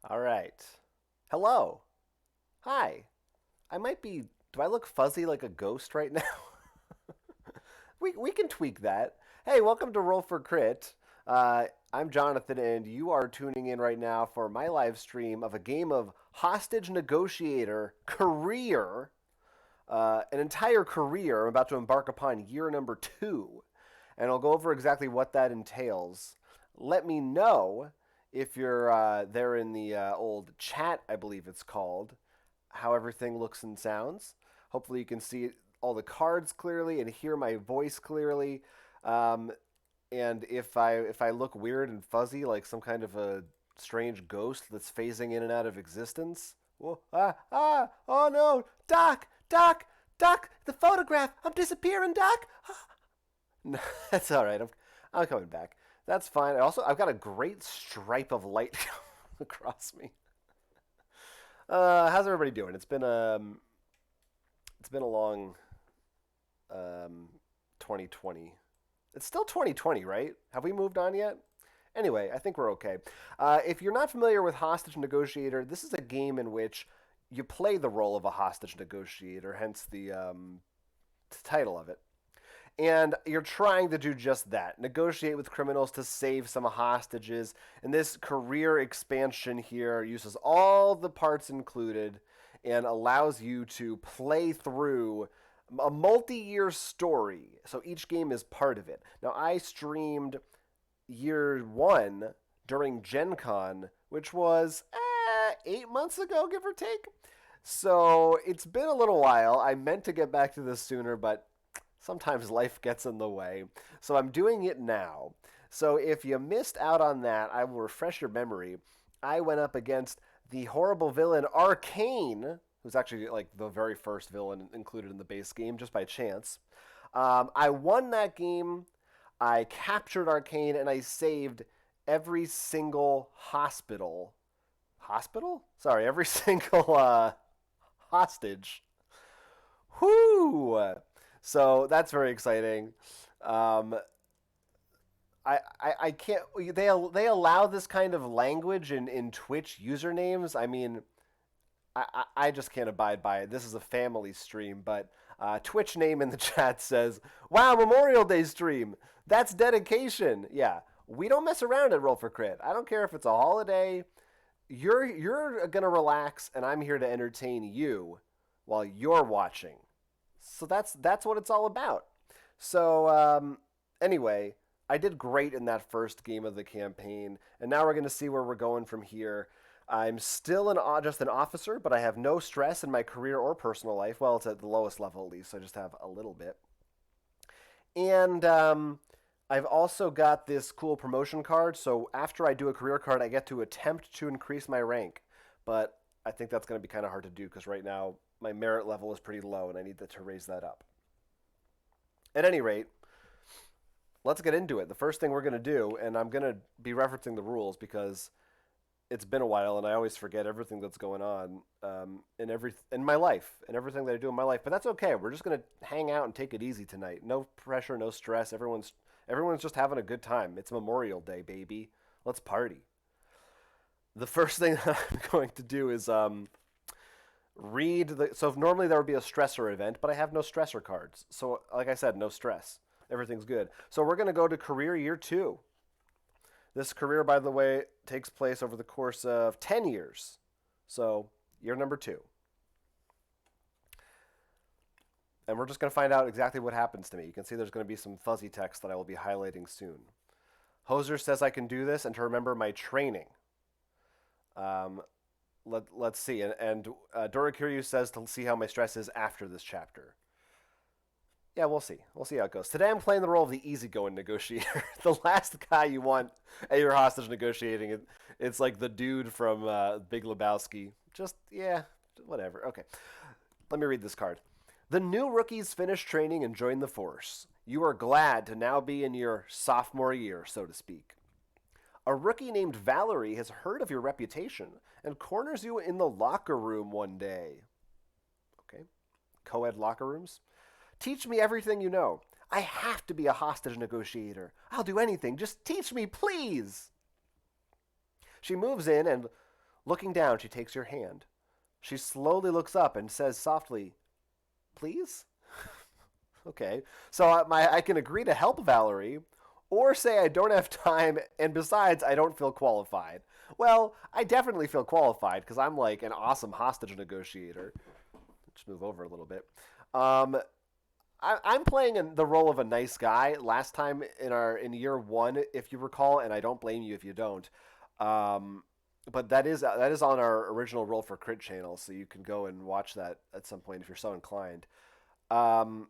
All right. Hello. Hi. Do I look fuzzy like a ghost right now? We can tweak that. Hey, welcome to Roll for Crit. I'm Jonathan, and you are tuning in right now for my live stream of a game of Hostage Negotiator Career. An entire career. I'm about to embark upon year number 2, and I'll go over exactly what that entails. Let me know if you're there in the old chat, I believe it's called, how everything looks and sounds. Hopefully, you can see all the cards clearly and hear my voice clearly. Um, and if I look weird and fuzzy, like some kind of a strange ghost that's phasing in and out of existence, oh no, Doc, the photograph, I'm disappearing, Doc. No, that's all right. I'm coming back. That's fine. I've got a great stripe of light across me. How's everybody doing? It's been a long 2020. It's still 2020, right? Have we moved on yet? Anyway, I think we're okay. If you're not familiar with Hostage Negotiator, this is a game in which you play the role of a hostage negotiator, hence the title of it. And you're trying to do just that, negotiate with criminals to save some hostages. And this career expansion here uses all the parts included and allows you to play through a multi-year story. So each game is part of it. Now, I streamed year 1 during Gen Con, which was 8 months ago, give or take. So it's been a little while. I meant to get back to this sooner, but sometimes life gets in the way. So I'm doing it now. So if you missed out on that, I will refresh your memory. I went up against the horrible villain Arcane, who's actually like the very first villain included in the base game, just by chance. I won that game. I captured Arcane and I saved every single hospital. Hospital? Sorry, every single hostage. Whoo! So that's very exciting. Um, I can't. They allow this kind of language in Twitch usernames. I mean, I just can't abide by it. This is a family stream, but Twitch name in the chat says, "Wow, Memorial Day stream. That's dedication." Yeah, we don't mess around at Roll for Crit. I don't care if it's a holiday. You're gonna relax, and I'm here to entertain you while you're watching. So that's what it's all about. So anyway, I did great in that first game of the campaign, and now we're going to see where we're going from here. I'm still just an officer, but I have no stress in my career or personal life. Well, it's at the lowest level at least, so I just have a little bit. And I've also got this cool promotion card. So after I do a career card, I get to attempt to increase my rank. But I think that's going to be kind of hard to do because right now my merit level is pretty low and I need to raise that up. At any rate, let's get into it. The first thing we're going to do, and I'm going to be referencing the rules because it's been a while and I always forget everything that's going on in my life and everything that I do in my life. But that's okay. We're just going to hang out and take it easy tonight. No pressure, no stress. Everyone's just having a good time. It's Memorial Day, baby. Let's party. The first thing that I'm going to do is read the. So normally there would be a stressor event, but I have no stressor cards. So like I said, no stress. Everything's good. So we're going to go to career year 2. This career, by the way, takes place over the course of 10 years. So year number 2. And we're just going to find out exactly what happens to me. You can see there's going to be some fuzzy text that I will be highlighting soon. Hoser says I can do this and to remember my training. Let's see. And Dorikiryu says to see how my stress is after this chapter. Yeah, we'll see. We'll see how it goes. Today I'm playing the role of the easygoing negotiator. The last guy you want at your hostage negotiating. It's like the dude from Big Lebowski. Just, yeah, whatever. Okay. Let me read this card. The new rookies finish training and join the force. You are glad to now be in your sophomore year, so to speak. A rookie named Valerie has heard of your reputation and corners you in the locker room one day. Okay. Co-ed locker rooms. Teach me everything you know. I have to be a hostage negotiator. I'll do anything. Just teach me, please. She moves in and Looking down, she takes your hand. She slowly looks up and says softly, "Please?" Okay, so I can agree to help Valerie, or say I don't have time, and besides, I don't feel qualified. Well, I definitely feel qualified because I'm like an awesome hostage negotiator. Just move over a little bit. Um, I'm playing the role of a nice guy. Last time in year one, if you recall, and I don't blame you if you don't. Um, but that is on our original Roll for Crit channel, so you can go and watch that at some point if you're so inclined. Um,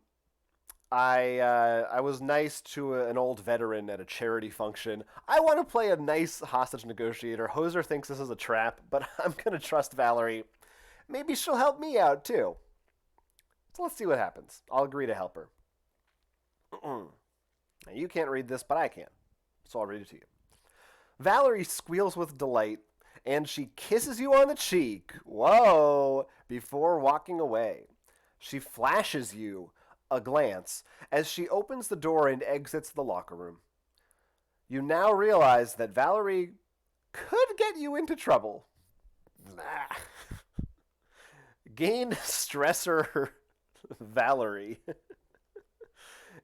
I was nice to an old veteran at a charity function. I want to play a nice hostage negotiator. Hoser thinks this is a trap, but I'm gonna trust Valerie. Maybe she'll help me out too. So let's see what happens. I'll agree to help her. Now, you can't read this, but I can, so I'll read it to you. Valerie squeals with delight, and she kisses you on the cheek. Whoa! Before walking away. She flashes you a glance as she opens the door and exits the locker room. You now realize that Valerie could get you into trouble. Gain stressor Valerie.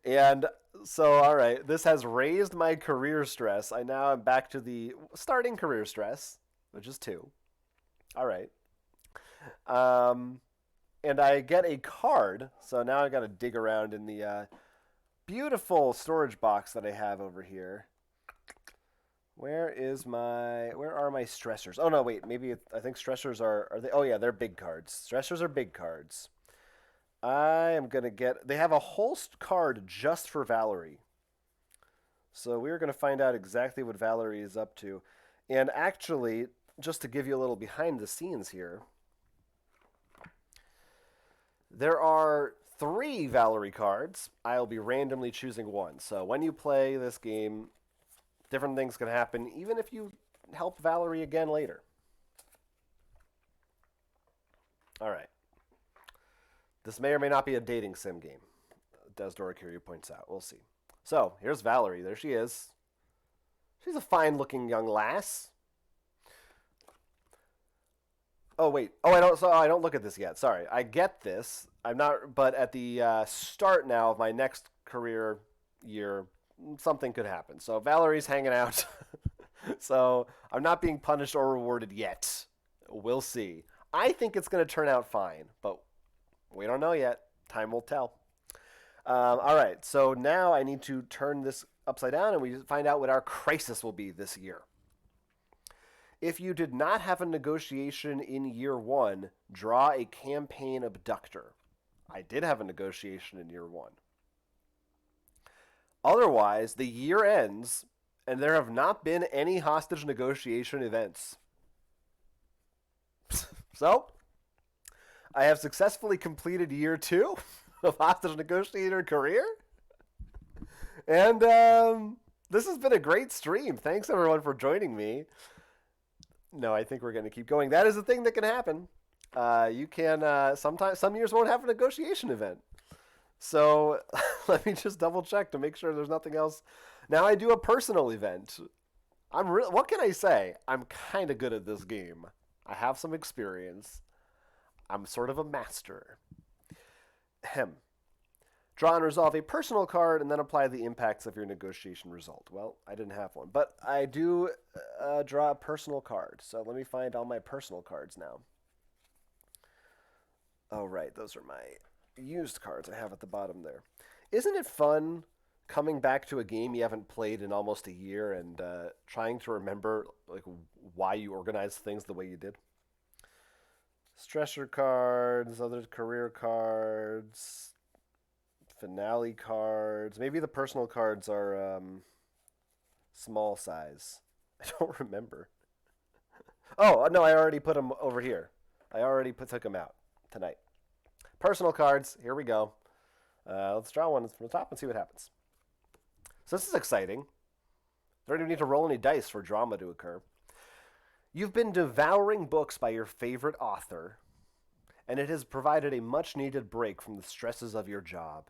And so, all right, this has raised my career stress. I now am back to the starting career stress, which is 2. All right. And I get a card, so now I got to dig around in the beautiful storage box that I have over here. Where are my stressors? Oh no, wait, I think stressors are they? Oh yeah, they're big cards. Stressors are big cards. I am gonna get. They have a whole card just for Valerie. So we're gonna find out exactly what Valerie is up to, and actually, just to give you a little behind the scenes here. There are 3 Valerie cards. I'll be randomly choosing one. So when you play this game, different things can happen, even if you help Valerie again later. All right. This may or may not be a dating sim game, Desdora Curie points out. We'll see. So here's Valerie. There she is. She's a fine-looking young lass. Oh wait. Oh, I don't look at this yet. Sorry. I get this. I'm not. But at the start now of my next career year, something could happen. So Valerie's hanging out. So I'm not being punished or rewarded yet. We'll see. I think it's going to turn out fine, but we don't know yet. Time will tell. All right. So now I need to turn this upside down, and we find out what our crisis will be this year. If you did not have a negotiation in year 1, draw a campaign abductor. I did have a negotiation in year 1. Otherwise, the year ends, and there have not been any hostage negotiation events. So, I have successfully completed year 2 of hostage negotiator career. And this has been a great stream. Thanks, everyone, for joining me. No, I think we're going to keep going. That is a thing that can happen. You can sometimes some years won't have a negotiation event. So let me just double check to make sure there's nothing else. Now I do a personal event. What can I say? I'm kind of good at this game. I have some experience. I'm sort of a master. Ahem. Draw and resolve a personal card, and then apply the impacts of your negotiation result. Well, I didn't have one, but I do draw a personal card. So let me find all my personal cards now. Oh, right. Those are my used cards I have at the bottom there. Isn't it fun coming back to a game you haven't played in almost a year and trying to remember like why you organized things the way you did? Stressor cards, other career cards, finale cards. Maybe the personal cards are small size. I don't remember. Oh, no, I already put them over here. I already took them out tonight. Personal cards. Here we go. Let's draw one from the top and see what happens. So this is exciting. Don't even need to roll any dice for drama to occur. You've been devouring books by your favorite author, and it has provided a much-needed break from the stresses of your job.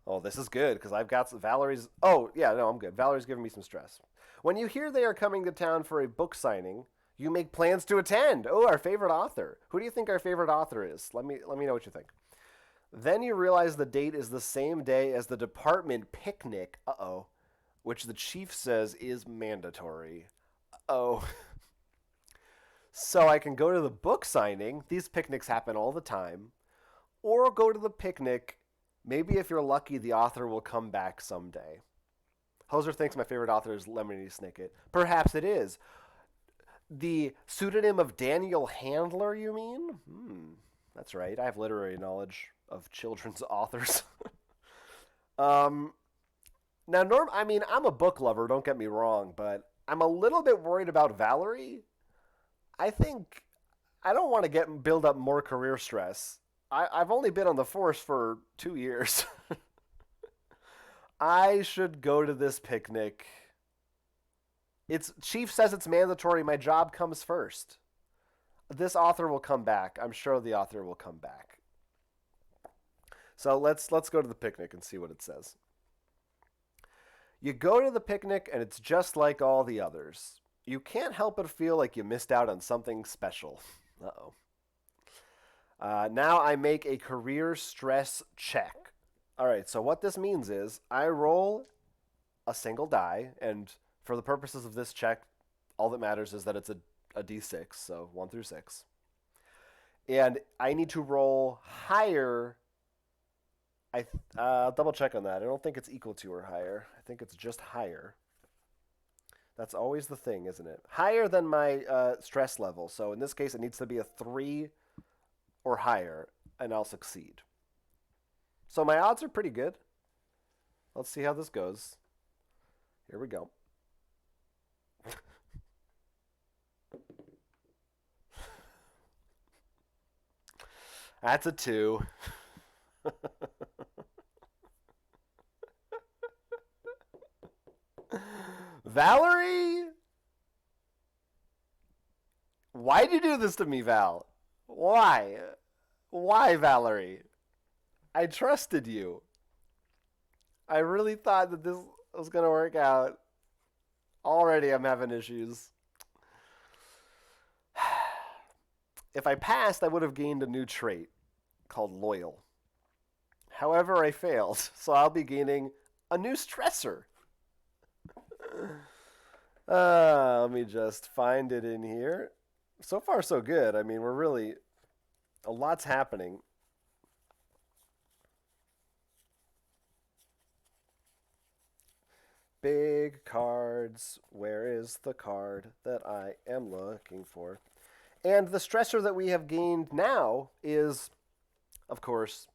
Oh, this is good, because I've got Valerie's... Oh, yeah, no, I'm good. Valerie's giving me some stress. When you hear they are coming to town for a book signing, You make plans to attend. Oh, our favorite author. Who do you think our favorite author is? Let me know what you think. Then you realize the date is the same day as the department picnic. Uh-oh. Which the chief says is mandatory. Oh. So I can go to the book signing. These picnics happen all the time. Or go to the picnic. Maybe if you're lucky, the author will come back someday. Hoser thinks my favorite author is Lemony Snicket. Perhaps it is. The pseudonym of Daniel Handler, you mean? That's right. I have literary knowledge of children's authors. Now, I'm a book lover, don't get me wrong, but I'm a little bit worried about Valerie. I think I don't want to build up more career stress. I've only been on the force for 2 years. I should go to this picnic. Chief says it's mandatory. My job comes first. This author will come back. I'm sure the author will come back. So let's go to the picnic and see what it says. You go to the picnic and it's just like all the others. You can't help but feel like you missed out on something special. Uh-oh. Now I make a career stress check. All right, so what this means is I roll a single die, and for the purposes of this check, all that matters is that it's a d6, so 1 through 6. And I need to roll higher. I'll double check on that. I don't think it's equal to or higher. I think it's just higher. That's always the thing, isn't it? Higher than my stress level. So in this case, it needs to be a 3 or higher, and I'll succeed. So my odds are pretty good. Let's see how this goes. Here we go. That's a 2. Valerie? Why'd you do this to me, Val? Why? Why, Valerie? I trusted you. I really thought that this was going to work out. Already I'm having issues. If I passed, I would have gained a new trait called loyal. However, I failed, so I'll be gaining a new stressor. Let me just find it in here. So far, so good. I mean, a lot's happening. Big cards. Where is the card that I am looking for? And the stressor that we have gained now is, of course,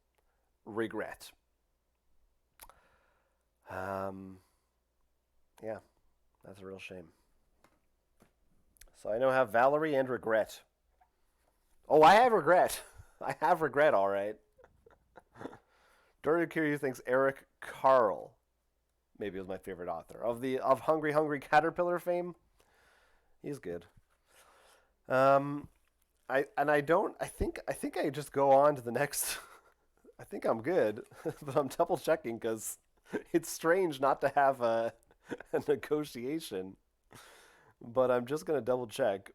regret. Yeah, that's a real shame. So I now have Valerie and regret. Oh, I have regret. I have regret, all right. Doria Curie thinks Eric Carle maybe was my favorite author of Hungry Hungry Caterpillar fame. He's good. I think I just go on to the next. I think I'm good, but I'm double checking because it's strange not to have a negotiation. But I'm just gonna double check.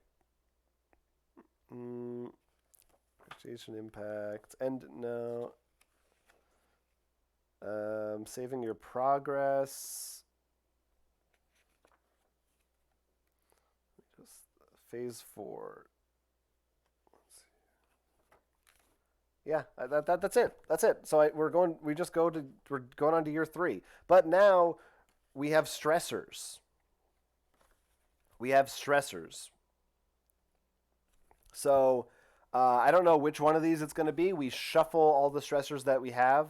Negotiation impact and no. Saving your progress. Just phase 4. Let's see. Yeah, that's it. That's it. So we're going on to year 3. But now we have stressors. So I don't know which one of these it's going to be. We shuffle all the stressors that we have.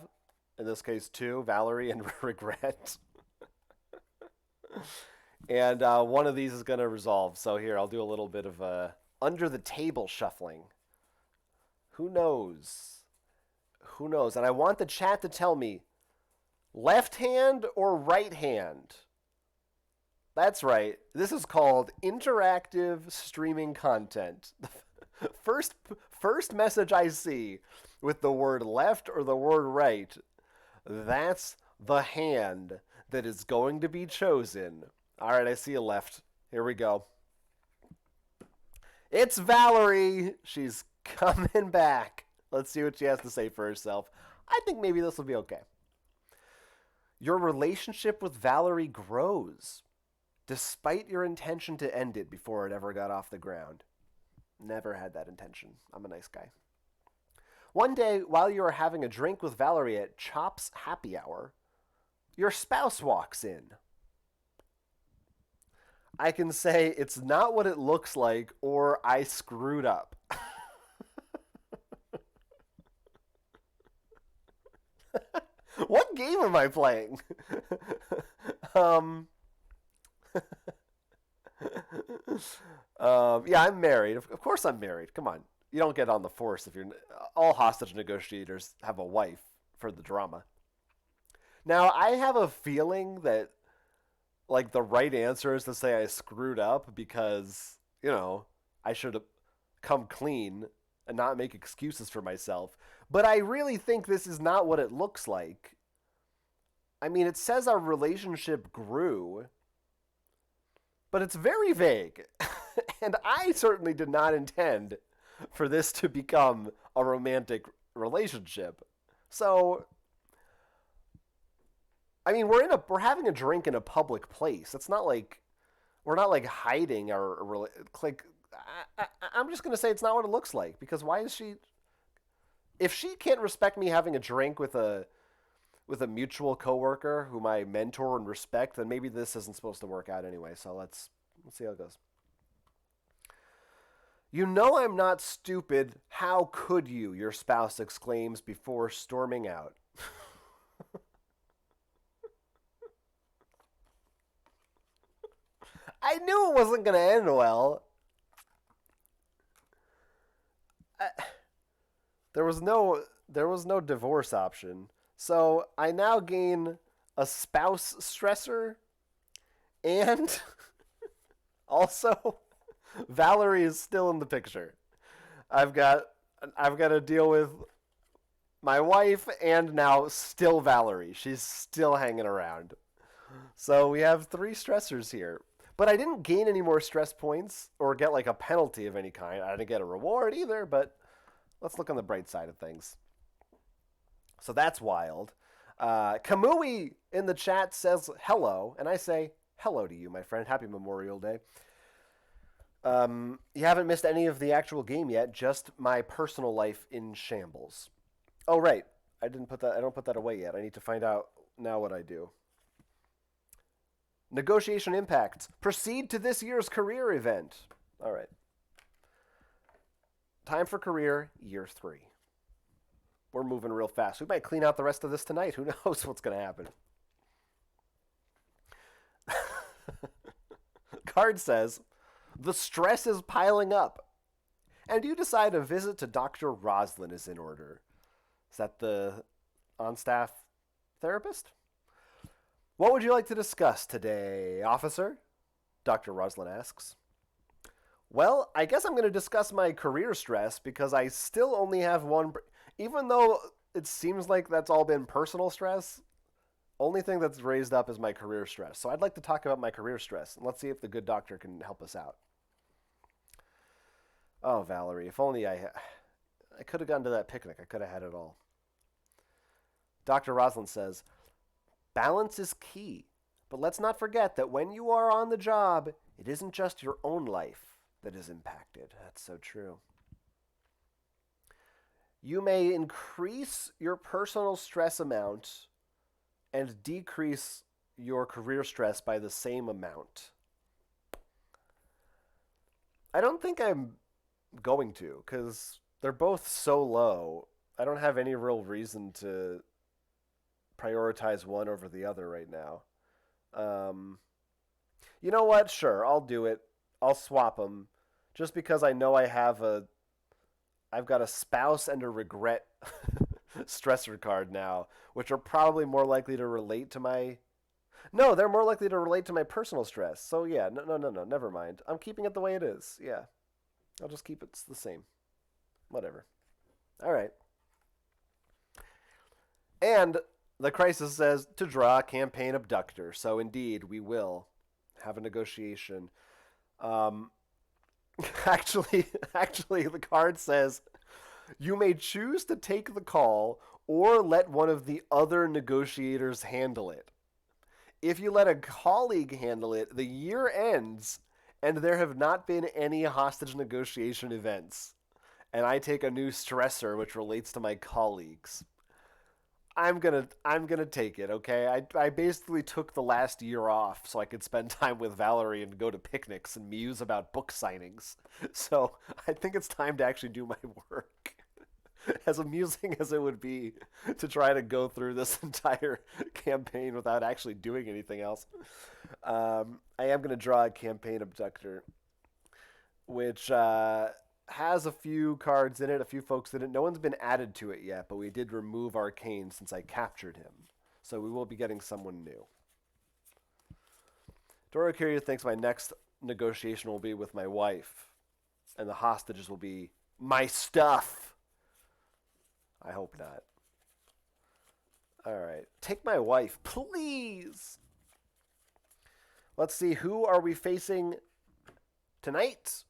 In this case, 2, Valerie and regret. And one of these is going to resolve. So here, I'll do a little bit of under the table shuffling. Who knows? And I want the chat to tell me, left hand or right hand? That's right. This is called interactive streaming content. First message I see with the word left or the word right, that's the hand that is going to be chosen. All right, I see a left. Here we go. It's Valerie. She's coming back. Let's see what she has to say for herself. I think maybe this will be okay. Your relationship with Valerie grows, despite your intention to end it before it ever got off the ground. Never had that intention. I'm a nice guy. One day, while you are having a drink with Valerie at Chop's Happy Hour, your spouse walks in. I can say it's not what it looks like, or I screwed up. What game am I playing? um, yeah, I'm married. Of course, I'm married. Come on, you don't get on the force if you're. All hostage negotiators have a wife for the drama. Now, I have a feeling that like the right answer is to say I screwed up because I should have come clean and not make excuses for myself. But I really think this is not what it looks like. I mean, it says our relationship grew, but it's very vague. And I certainly did not intend for this to become a romantic relationship. So, I mean, we're having a drink in a public place. It's not like we're not like hiding our like. I'm just gonna say it's not what it looks like because why is she? If she can't respect me having a drink with a mutual coworker whom I mentor and respect, then maybe this isn't supposed to work out anyway. So let's see how it goes. You know I'm not stupid. How could you? Your spouse exclaims before storming out. I knew it wasn't going to end well. I, there was no divorce option. So I now gain a spouse stressor and also Valerie is still in the picture. I've got I've got to deal with my wife and now still Valerie. She's still hanging around. So we have three stressors here. But I didn't gain any more stress points or get like a penalty of any kind. I didn't get a reward either, but let's look on the bright side of things. So that's wild. Kamui in the chat says hello, and I say hello to you, my friend. Happy Memorial Day. You haven't missed any of the actual game yet, just my personal life in shambles. Oh, right. I don't put that away yet. I need to find out now what I do. Negotiation impacts. Proceed to this year's career event. All right. Time for career, year 3. We're moving real fast. We might clean out the rest of this tonight. Who knows what's going to happen? Card says, the stress is piling up. And you decide a visit to Dr. Roslin is in order. Is that the on-staff therapist? What would you like to discuss today, officer? Dr. Roslin asks. Well, I guess I'm going to discuss my career stress because I still only have one. Even though it seems like that's all been personal stress, only thing that's raised up is my career stress. So I'd like to talk about my career stress, and let's see if the good doctor can help us out. Oh, Valerie, if only I could have gone to that picnic. I could have had it all. Dr. Roslin says, balance is key, but let's not forget that when you are on the job, it isn't just your own life that is impacted. That's so true. You may increase your personal stress amount and decrease your career stress by the same amount. I don't think I'm going to, because they're both so low. I don't have any real reason to prioritize one over the other right now. You know what? Sure, I'll do it. I'll swap them, just because I know I've got a spouse and a regret stressor card now, which are probably more likely to relate to my. No, they're more likely to relate to my personal stress. So yeah, no, never mind. I'm keeping it the way it is. Yeah, I'll just keep it the same. Whatever. All right. And the crisis says to draw campaign abductor. So indeed, we will have a negotiation. Actually, the card says you may choose to take the call or let one of the other negotiators handle it. If you let a colleague handle it, the year ends and there have not been any hostage negotiation events. And I take a new stressor which relates to my colleagues. I'm gonna take it, okay? I basically took the last year off so I could spend time with Valerie and go to picnics and muse about book signings. So I think it's time to actually do my work. As amusing as it would be to try to go through this entire campaign without actually doing anything else. I am going to draw a campaign abductor, which has a few cards in it, a few folks in it. No one's been added to it yet, but we did remove Arcane since I captured him. So we will be getting someone new. Doro Kyria thinks my next negotiation will be with my wife, and the hostages will be my stuff. I hope not. All right. Take my wife, please. Let's see. Who are we facing tonight?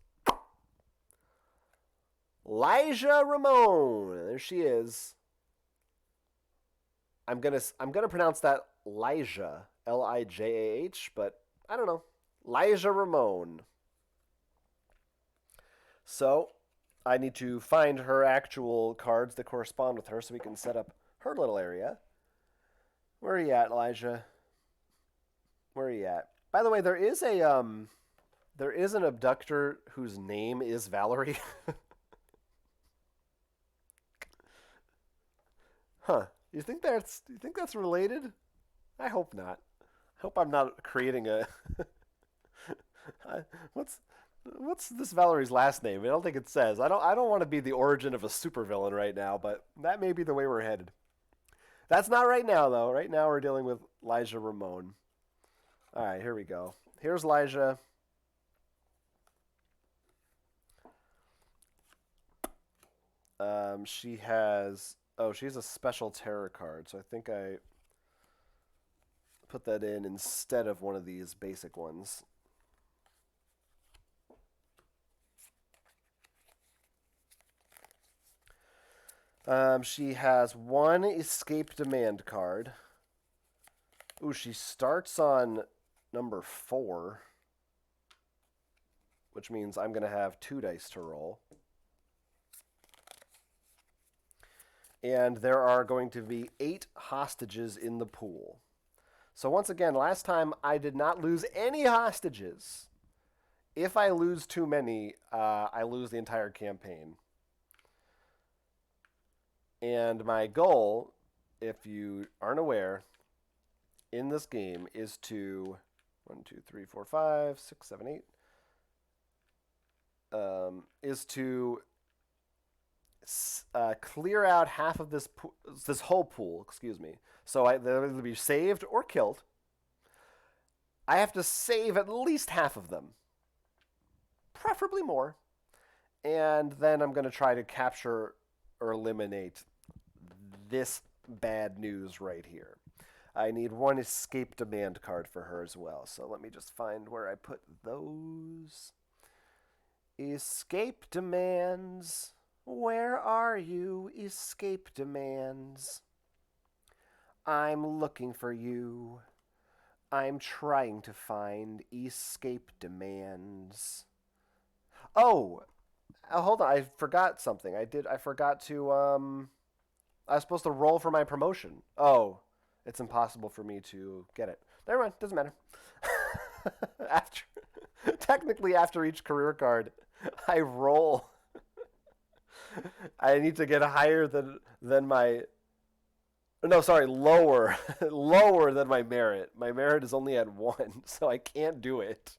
Lijah Ramon. There she is. I'm gonna pronounce that Lijah, Lijah, but I don't know. Lijah Ramon. So I need to find her actual cards that correspond with her so we can set up her little area. Where are you at, Elijah? Where are you at? By the way, there is an abductor whose name is Valerie. Huh. You think that's related? I hope not. I hope I'm not creating a what's what's this Valerie's last name? I don't think it says. I don't want to be the origin of a supervillain right now, but that may be the way we're headed. That's not right now though. Right now we're dealing with Lijah Ramon. All right, here we go. Here's Lijah. She has she's a special terror card, so I think I put that in instead of one of these basic ones. She has one escape demand card. Ooh, she starts on number 4, which means I'm going to have 2 dice to roll. And there are going to be 8 hostages in the pool. So once again, last time I did not lose any hostages. If I lose too many, I lose the entire campaign. And my goal, if you aren't aware, in this game is to 1, 2, 3, 4, 5, 6, 7, 8. Is to clear out half of this whole pool. Excuse me. So they'll either be saved or killed. I have to save at least half of them, preferably more, and then I'm going to try to capture or eliminate this bad news right here. I need one escape demand card for her as well. So let me just find where I put those. Escape demands. Where are you, escape demands? I'm looking for you. I'm trying to find escape demands. Oh, hold on. I forgot something. I forgot to, I was supposed to roll for my promotion. Oh, it's impossible for me to get it. Never mind. Doesn't matter. Technically, after each career card, I roll. I need to get higher than my. No, sorry, lower, lower than my merit. My merit is only at 1, so I can't do it.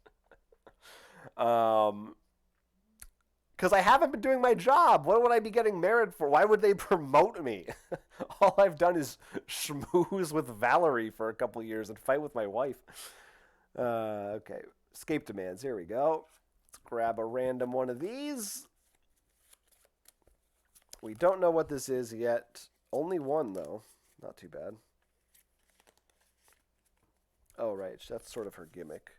Because I haven't been doing my job. What would I be getting merit for? Why would they promote me? All I've done is schmooze with Valerie for a couple years and fight with my wife. Okay, escape demands. Here we go. Let's grab a random one of these. We don't know what this is yet. Only one, though. Not too bad. Oh, right. That's sort of her gimmick.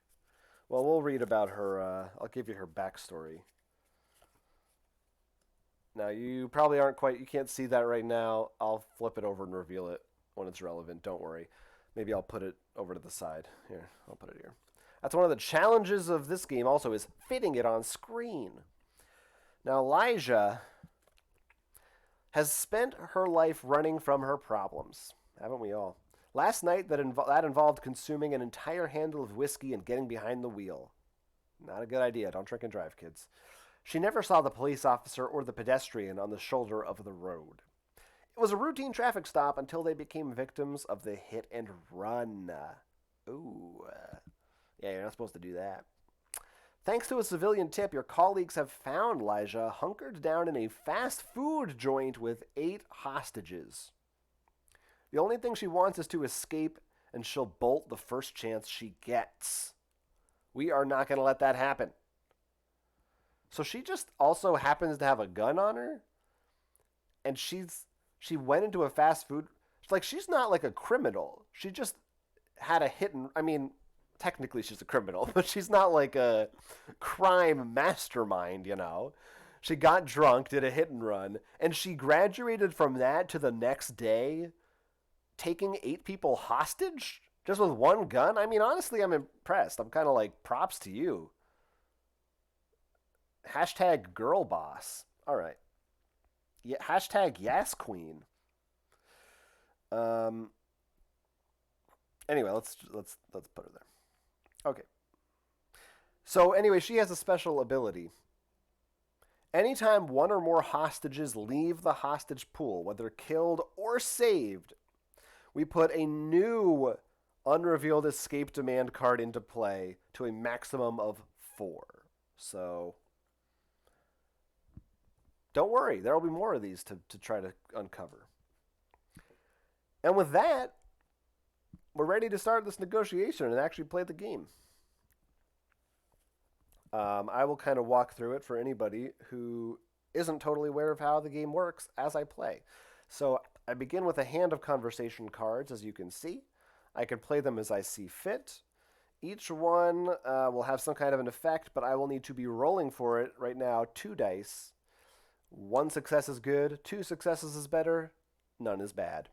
Well, we'll read about her. I'll give you her backstory Now, you probably aren't quite, you can't see that right now. I'll flip it over and reveal it when it's relevant. Don't worry. Maybe I'll put it over to the side. Here, I'll put it here. That's one of the challenges of this game also is fitting it on screen. Now, Lijah has spent her life running from her problems. Haven't we all? Last night, that involved consuming an entire handle of whiskey and getting behind the wheel. Not a good idea. Don't drink and drive, kids. She never saw the police officer or the pedestrian on the shoulder of the road. It was a routine traffic stop until they became victims of the hit and run. Ooh. Yeah, you're not supposed to do that. Thanks to a civilian tip, your colleagues have found Lijah hunkered down in a fast food joint with 8 hostages. The only thing she wants is to escape, and she'll bolt the first chance she gets. We are not going to let that happen. So she just also happens to have a gun on her, and she went into a fast food. Like, she's not like a criminal. She just had a hit and, I mean, technically she's a criminal, but she's not like a crime mastermind, you know. She got drunk, did a hit and run, and she graduated from that to the next day taking 8 people hostage just with one gun. I mean, honestly, I'm impressed. I'm kind of like, props to you. Hashtag girl boss. All right. Yeah, hashtag yes queen. Anyway, let's put her there. Okay. So anyway, she has a special ability. Anytime one or more hostages leave the hostage pool, whether killed or saved, we put a new unrevealed escape demand card into play to a maximum of 4. So don't worry, there will be more of these to try to uncover. And with that, we're ready to start this negotiation and actually play the game. I will kind of walk through it for anybody who isn't totally aware of how the game works as I play. So I begin with a hand of conversation cards, as you can see. I can play them as I see fit. Each one will have some kind of an effect, but I will need to be rolling for it right now 2 dice. 1 success is good, 2 successes is better, none is bad.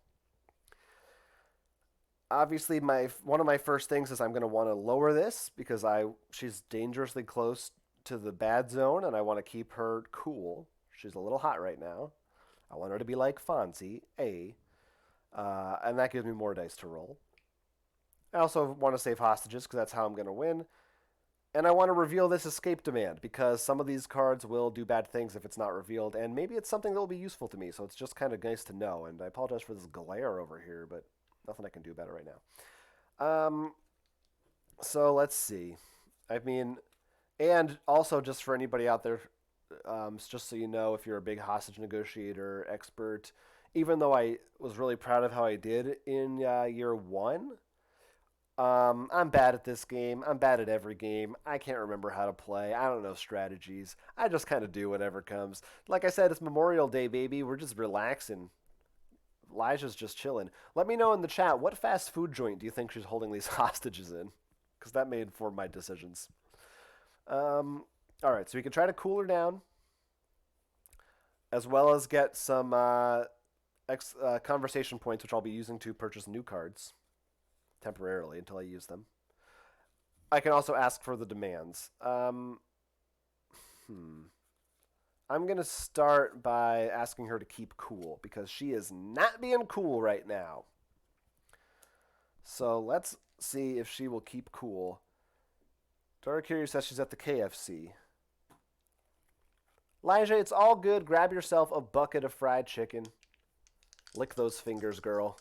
Obviously, one of my first things is I'm going to want to lower this because she's dangerously close to the bad zone, and I want to keep her cool. She's a little hot right now. I want her to be like Fonzie, and that gives me more dice to roll. I also want to save hostages because that's how I'm going to win. And I want to reveal this escape demand because some of these cards will do bad things if it's not revealed, and maybe it's something that will be useful to me, so it's just kind of nice to know. And I apologize for this glare over here, but nothing I can do about it right now. So let's see. I mean, and also just for anybody out there, just so you know, if you're a big hostage negotiator expert, even though I was really proud of how I did in year 1, I'm bad at this game. I'm bad at every game. I can't remember how to play. I don't know strategies. I just kind of do whatever comes. Like I said, it's Memorial Day, baby. We're just relaxing. Elijah's just chilling. Let me know in the chat, what fast food joint do you think she's holding these hostages in? Because that may inform my decisions. All right, so we can try to cool her down, as well as get some conversation points, which I'll be using to purchase new cards temporarily until I use them. I can also ask for the demands. I'm going to start by asking her to keep cool because she is not being cool right now. So let's see if she will keep cool. Dora Curie says she's at the KFC. Lijah, it's all good. Grab yourself a bucket of fried chicken. Lick those fingers, girl.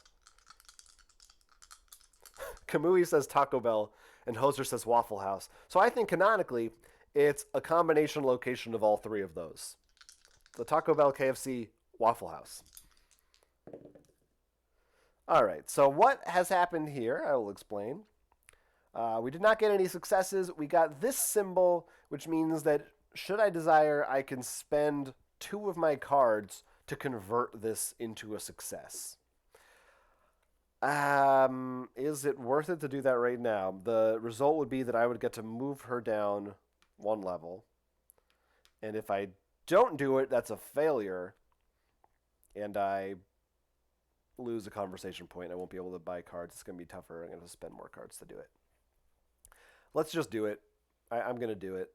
Kamui says Taco Bell, and Hoser says Waffle House. So I think canonically, it's a combination location of all 3 of those. The Taco Bell, KFC, Waffle House. All right, so what has happened here, I will explain. We did not get any successes. We got this symbol, which means that should I desire, I can spend 2 of my cards to convert this into a success. Is it worth it to do that right now? The result would be that I would get to move her down 1 level. And if I don't do it, that's a failure, and I lose a conversation point. I won't be able to buy cards. It's going to be tougher. I'm going to spend more cards to do it. Let's just do it. I'm going to do it.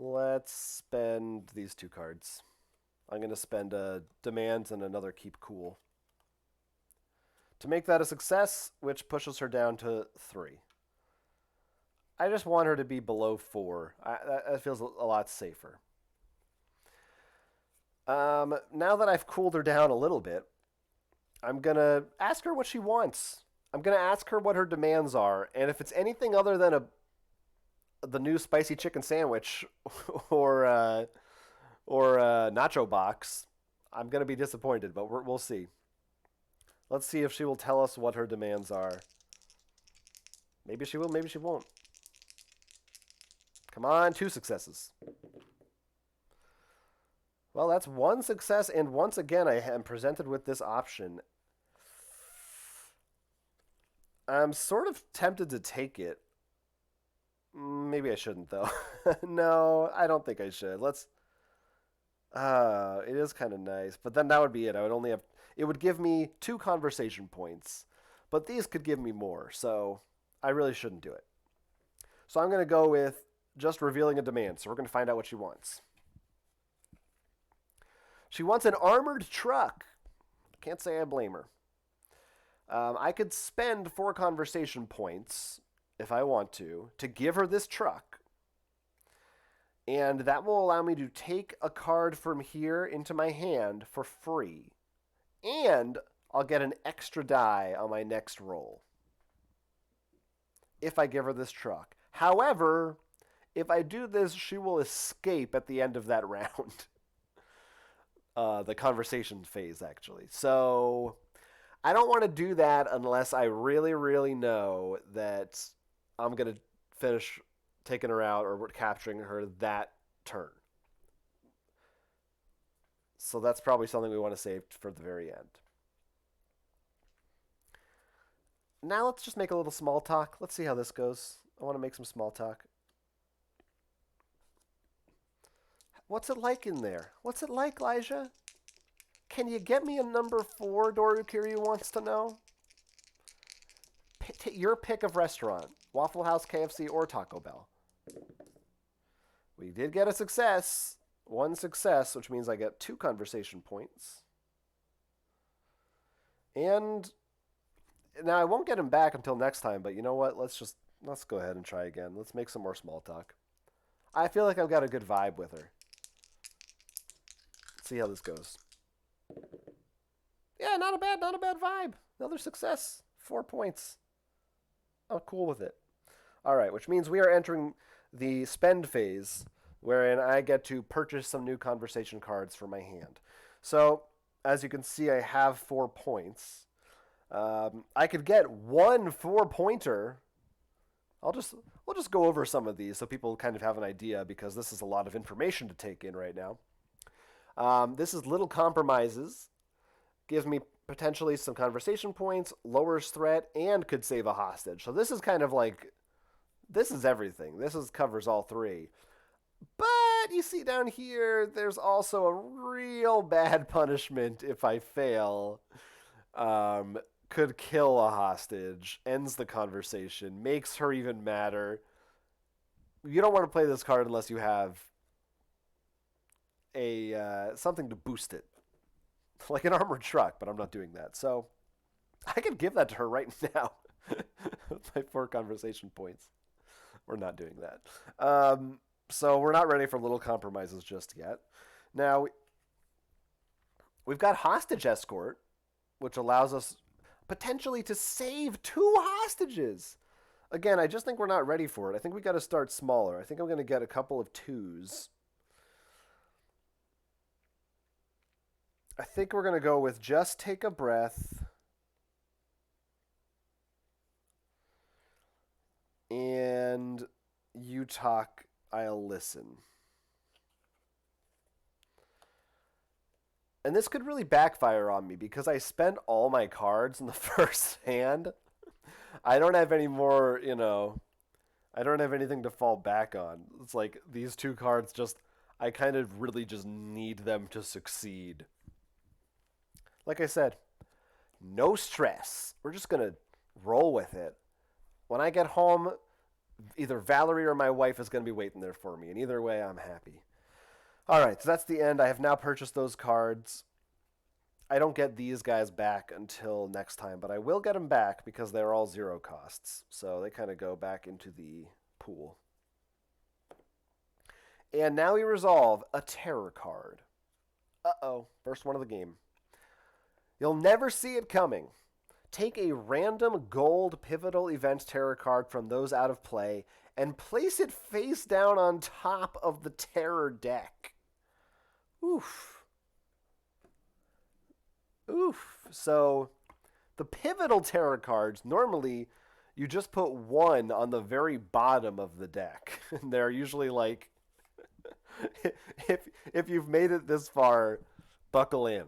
Let's spend these 2 cards. I'm going to spend a demand and another keep cool to make that a success, which pushes her down to 3. I just want her to be below 4. That feels a lot safer. Now that I've cooled her down a little bit, I'm going to ask her what she wants. I'm going to ask her what her demands are, and if it's anything other than the new spicy chicken sandwich or nacho box, I'm going to be disappointed, but we'll see. Let's see if she will tell us what her demands are. Maybe she will, maybe she won't. Come on, 2 successes. Well, that's 1 success, and once again I am presented with this option. I'm sort of tempted to take it. Maybe I shouldn't, though. No, I don't think I should. Let's... it is kind of nice, but then that would be it. I would only have... It would give me 2 conversation points, but these could give me more, so I really shouldn't do it. So I'm going to go with just revealing a demand, so we're going to find out what she wants. She wants an armored truck. Can't say I blame her. I could spend 4 conversation points, if I want to give her this truck. And that will allow me to take a card from here into my hand for free. And I'll get an extra die on my next roll if I give her this truck. However, if I do this, she will escape at the end of that round. The conversation phase, actually. So I don't want to do that unless I really, really know that I'm going to finish taking her out or capturing her that turn. So that's probably something we want to save for the very end. Now let's just make a little small talk. Let's see how this goes. I want to make some small talk. What's it like in there? What's it like, Lijah? Can you get me a number 4, Dorukiryu wants to know? Your pick of restaurant. Waffle House, KFC, or Taco Bell. We did get a success. 1 success, which means I get 2 conversation points. And now I won't get him back until next time, but you know what? Let's go ahead and try again. Let's make some more small talk. I feel like I've got a good vibe with her. Let's see how this goes. Yeah, not a bad vibe. Another success. 4 points. I'm cool with it. All right, which means we are entering the spend phase, wherein I get to purchase some new conversation cards for my hand. So, as you can see, I have 4 points. I could get 1 4-pointer. We'll just go over some of these so people kind of have an idea, because this is a lot of information to take in right now. This is Little Compromises. Gives me potentially some conversation points, lowers threat, and could save a hostage. So this is kind of like, this is everything. Covers all 3. But you see down here, there's also a real bad punishment if I fail. Could kill a hostage, ends the conversation, makes her even madder. You don't want to play this card unless you have something to boost it. Like an armored truck, but I'm not doing that. So I could give that to her right now. My 4 conversation points. We're not doing that. So we're not ready for Little Compromises just yet. Now, we've got Hostage Escort, which allows us potentially to save 2 hostages. Again, I just think we're not ready for it. I think we got to start smaller. I think I'm going to get a couple of 2s. I think we're going to go with Just Take a Breath and You Talk, I'll Listen. And this could really backfire on me because I spent all my cards in the first hand. I don't have any more, I don't have anything to fall back on. It's like these two cards just, I kind of really just need them to succeed. Like I said, no stress. We're just going to roll with it. When I get home, either Valerie or my wife is going to be waiting there for me. And either way, I'm happy. All right, so that's the end. I have now purchased those cards. I don't get these guys back until next time, but I will get them back because they're all 0 costs. So they kind of go back into the pool. And now we resolve a terror card. Uh-oh, first one of the game. You'll never see it coming. Take a random gold pivotal event terror card from those out of play and place it face down on top of the terror deck. Oof. Oof. So the pivotal terror cards, normally you just put one on the very bottom of the deck. And they're usually like, if you've made it this far, buckle in.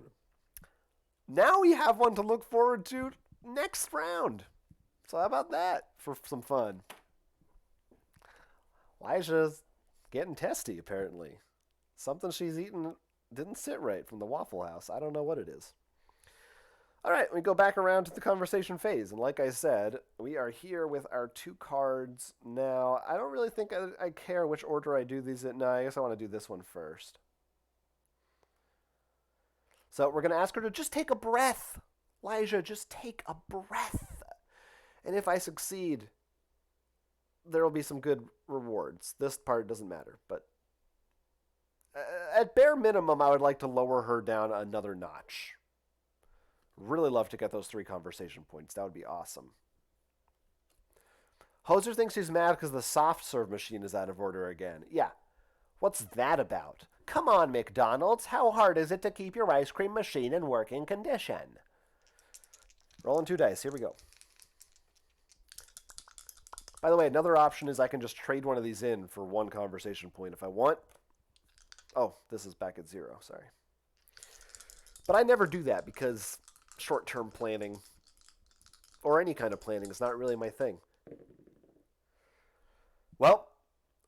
Now we have one to look forward to next round. So how about that for some fun? Lijah's getting testy, apparently. Something she's eaten didn't sit right from the Waffle House. I don't know what it is. All right, we go back around to the conversation phase. And like I said, we are here with our 2 cards now. I don't really think I care which order I do these in. No, I guess I want to do this one first. So we're going to ask her to just take a breath. Lijah, just take a breath. And if I succeed, there will be some good rewards. This part doesn't matter, but at bare minimum, I would like to lower her down another notch. Really love to get those 3 conversation points. That would be awesome. Hoser thinks she's mad because the soft serve machine is out of order again. Yeah. What's that about? Come on, McDonald's. How hard is it to keep your ice cream machine in working condition? Rolling 2 dice. Here we go. By the way, another option is I can just trade one of these in for 1 conversation point if I want. Oh, this is back at 0. Sorry. But I never do that because short-term planning or any kind of planning is not really my thing. Well,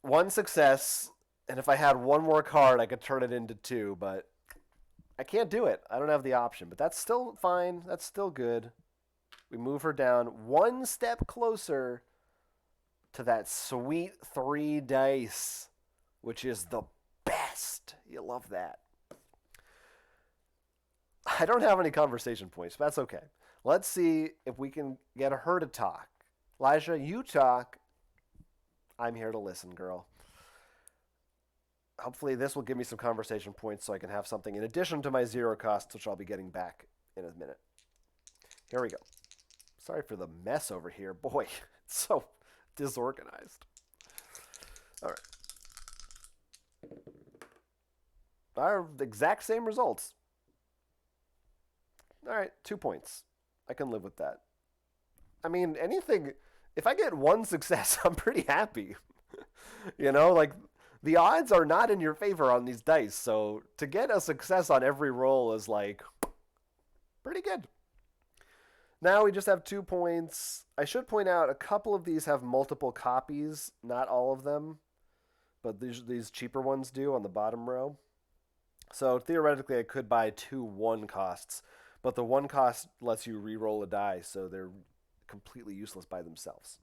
1 success, and if I had 1 more card, I could turn it into 2, but I can't do it. I don't have the option, but that's still fine. That's still good. We move her down 1 step closer to that sweet 3 dice, which is the best. You love that. I don't have any conversation points, but that's okay. Let's see if we can get her to talk. Lijah, you talk. I'm here to listen, girl. Hopefully this will give me some conversation points so I can have something in addition to my 0 costs, which I'll be getting back in a minute. Here we go. Sorry for the mess over here. Boy, it's so disorganized. All right. Our exact same results. All right, 2 points. I can live with that. I mean, anything, if I get 1 success, I'm pretty happy. Like the odds are not in your favor on these dice. So to get a success on every roll is like pretty good. Now we just have 2 points. I should point out a couple of these have multiple copies, not all of them, but these cheaper ones do on the bottom row. So theoretically, I could buy 2 1 costs. But the 1 cost lets you re-roll a die, so they're completely useless by themselves.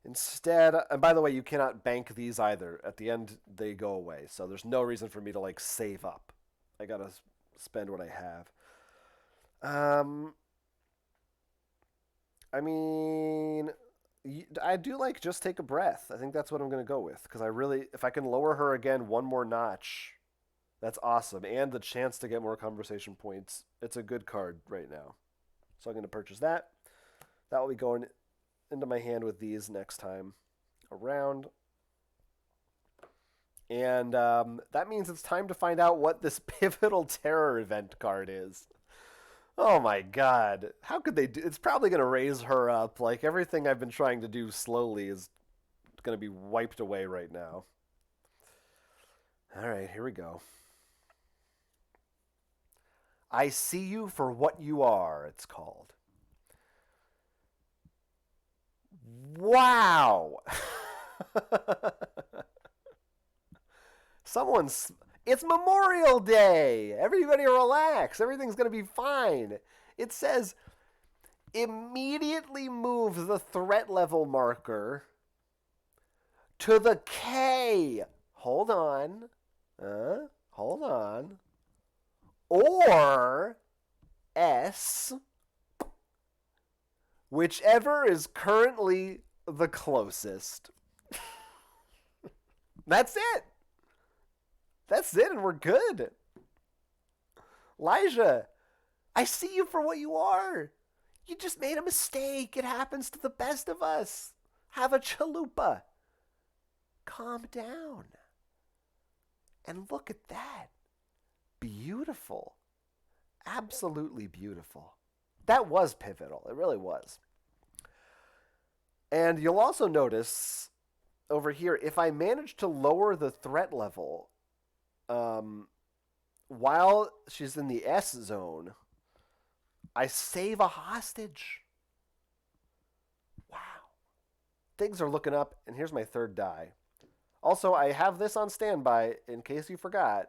Instead, and by the way, you cannot bank these either. At the end, they go away, so there's no reason for me to save up. I gotta spend what I have. I mean, I do just take a breath. I think that's what I'm gonna go with because if I can lower her again 1 more notch. That's awesome. And the chance to get more conversation points. It's a good card right now. So I'm going to purchase that. That will be going into my hand with these next time around. And that means it's time to find out what this Pivotal Terror event card is. Oh my god. How could they do? It's probably going to raise her up. Everything I've been trying to do slowly is going to be wiped away right now. All right, here we go. I see you for what you are, it's called. Wow. Someone's. It's Memorial Day. Everybody relax. Everything's going to be fine. It says immediately move the threat level marker to the K. Hold on. Hold on. Or S, whichever is currently the closest. That's it. That's it, and we're good. Lijah, I see you for what you are. You just made a mistake. It happens to the best of us. Have a chalupa. Calm down. And look at that. Beautiful. Absolutely beautiful. That was pivotal. It really was. And you'll also notice over here, if I manage to lower the threat level while she's in the S zone, I save a hostage. Wow. Things are looking up, and here's my third die. Also, I have this on standby in case you forgot.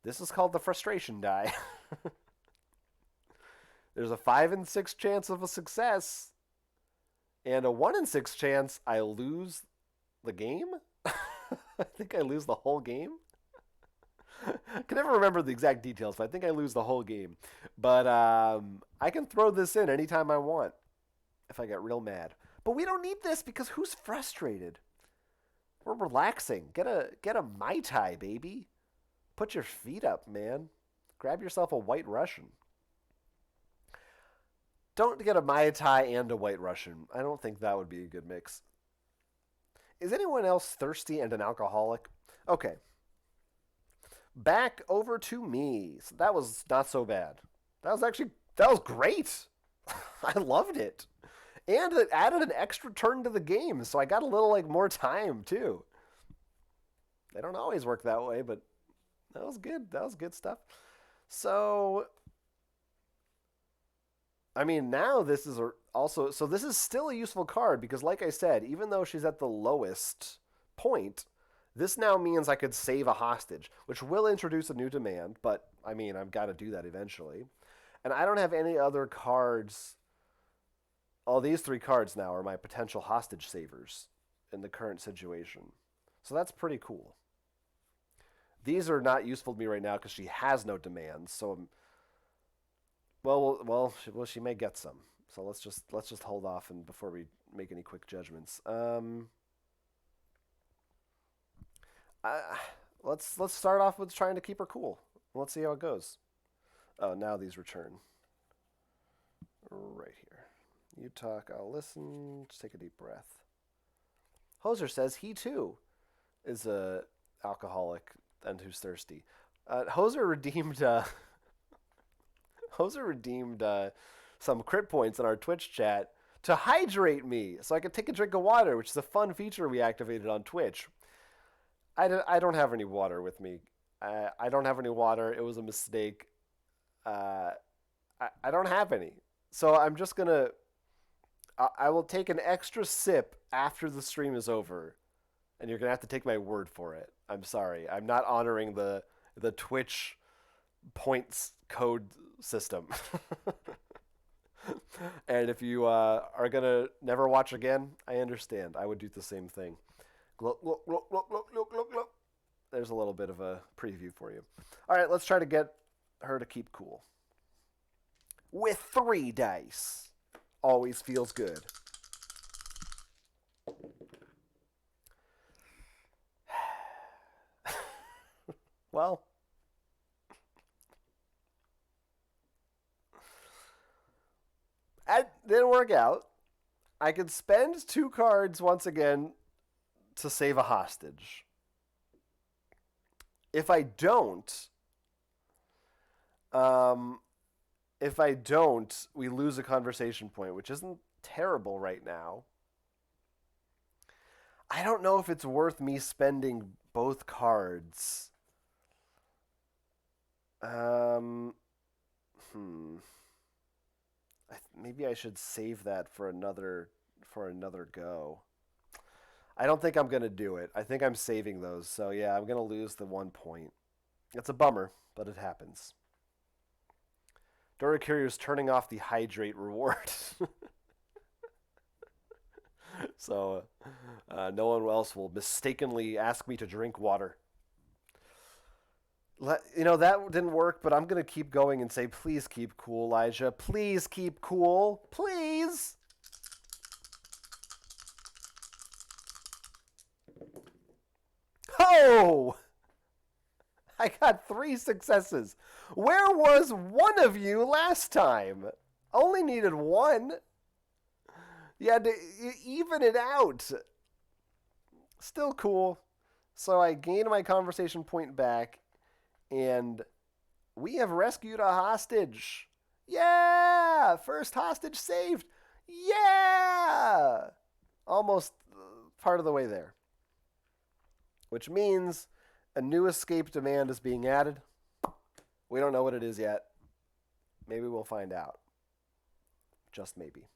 This is called the frustration die. There's a 5 in 6 chance of a success, and a 1 in 6 chance I lose the game. I think I lose the whole game. I can never remember the exact details, but I think I lose the whole game. But I can throw this in anytime I want if I get real mad. But we don't need this because who's frustrated? We're relaxing. Get a Mai Tai, baby. Put your feet up, man. Grab yourself a White Russian. Don't get a Mai Tai and a White Russian. I don't think that would be a good mix. Is anyone else thirsty and an alcoholic? Okay. Back over to me. So that was not so bad. That was great. I loved it. And it added an extra turn to the game, so I got a little more time too. They don't always work that way, but that was good. That was good stuff. So I mean, now this is also so this is still a useful card because like I said, even though she's at the lowest point, this now means I could save a hostage, which will introduce a new demand, but I mean, I've got to do that eventually. And I don't have any other cards. All these 3 cards now are my potential hostage savers in the current situation. So that's pretty cool. These are not useful to me right now because she has no demands. So, she may get some. So let's just hold off and before we make any quick judgments. Let's start off with trying to keep her cool. Let's see how it goes. Oh, now these return. Right here. You talk, I'll listen. Just take a deep breath. Hoser says he too is a alcoholic and who's thirsty. Hoser redeemed some crit points in our Twitch chat to hydrate me so I could take a drink of water, which is a fun feature we activated on Twitch. I don't have any water with me. I don't have any water. It was a mistake. I don't have any. So I'm just going to... I will take an extra sip after the stream is over, and you're going to have to take my word for it. I'm sorry. I'm not honoring the Twitch points code system. And if you are going to never watch again, I understand. I would do the same thing. Look. There's a little bit of a preview for you. All right, let's try to get her to keep cool. With 3 dice. Always feels good. Well, it didn't work out. I could spend 2 cards once again to save a hostage. If I don't, we lose a conversation point, which isn't terrible right now. I don't know if it's worth me spending both cards. Maybe I should save that for for another go. I don't think I'm going to do it. I think I'm saving those. So, yeah, I'm going to lose the 1 point. It's a bummer, but it happens. Duracourier's turning off the hydrate reward. So, no one else will mistakenly ask me to drink water. That didn't work, but I'm going to keep going and say, please keep cool, Lijah. Please keep cool. Please. Oh! I got 3 successes. Where was one of you last time? Only needed 1. You had to even it out. Still cool. So I gained my conversation point back, and we have rescued a hostage. Yeah! First hostage saved. Yeah! Almost part of the way there. Which means a new escape demand is being added. We don't know what it is yet. Maybe we'll find out. Just maybe.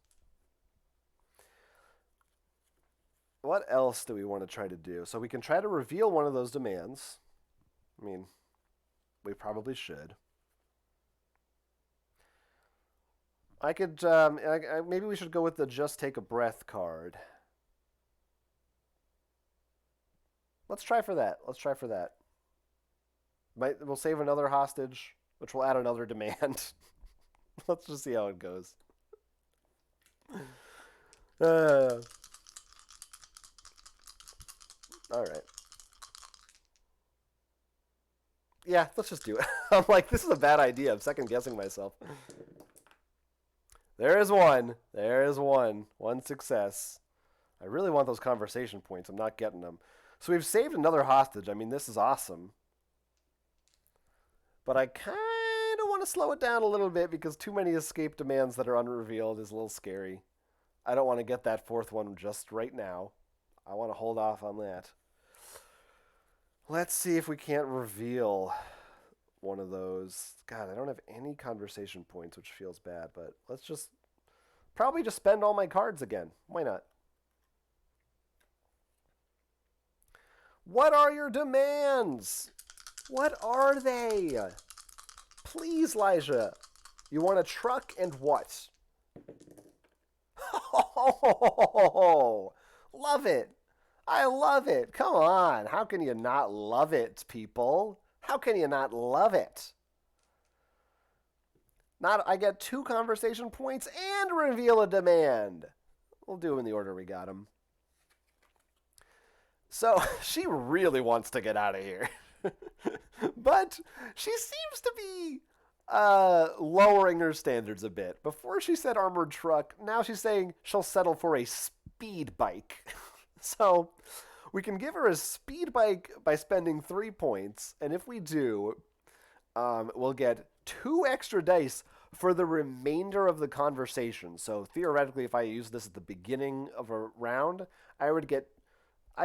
What else do we want to try to do? So we can try to reveal one of those demands. I mean, we probably should. I could, maybe we should go with the just take a breath card. Let's try for that. We'll save another hostage, which will add another demand. Let's just see how it goes. All right. Yeah, let's just do it. I'm like, this is a bad idea. I'm second guessing myself. There is one. One success. I really want those conversation points. I'm not getting them. So we've saved another hostage. I mean, this is awesome. But I kind of want to slow it down a little bit because too many escape demands that are unrevealed is a little scary. I don't want to get that 4th one just right now. I want to hold off on that. Let's see if we can't reveal one of those. God, I don't have any conversation points, which feels bad, but let's just probably just spend all my cards again. Why not? What are your demands? What are they? Please, Lijah. You want a truck and what? Oh, love it. I love it. Come on. How can you not love it, people? How can you not love it? I get 2 conversation points and reveal a demand. We'll do them in the order we got them. So she really wants to get out of here. But she seems to be lowering her standards a bit. Before she said armored truck, now she's saying she'll settle for a speed bike. So we can give her a speed bike by spending 3 points. And if we do, we'll get 2 extra dice for the remainder of the conversation. So theoretically, if I use this at the beginning of a round, I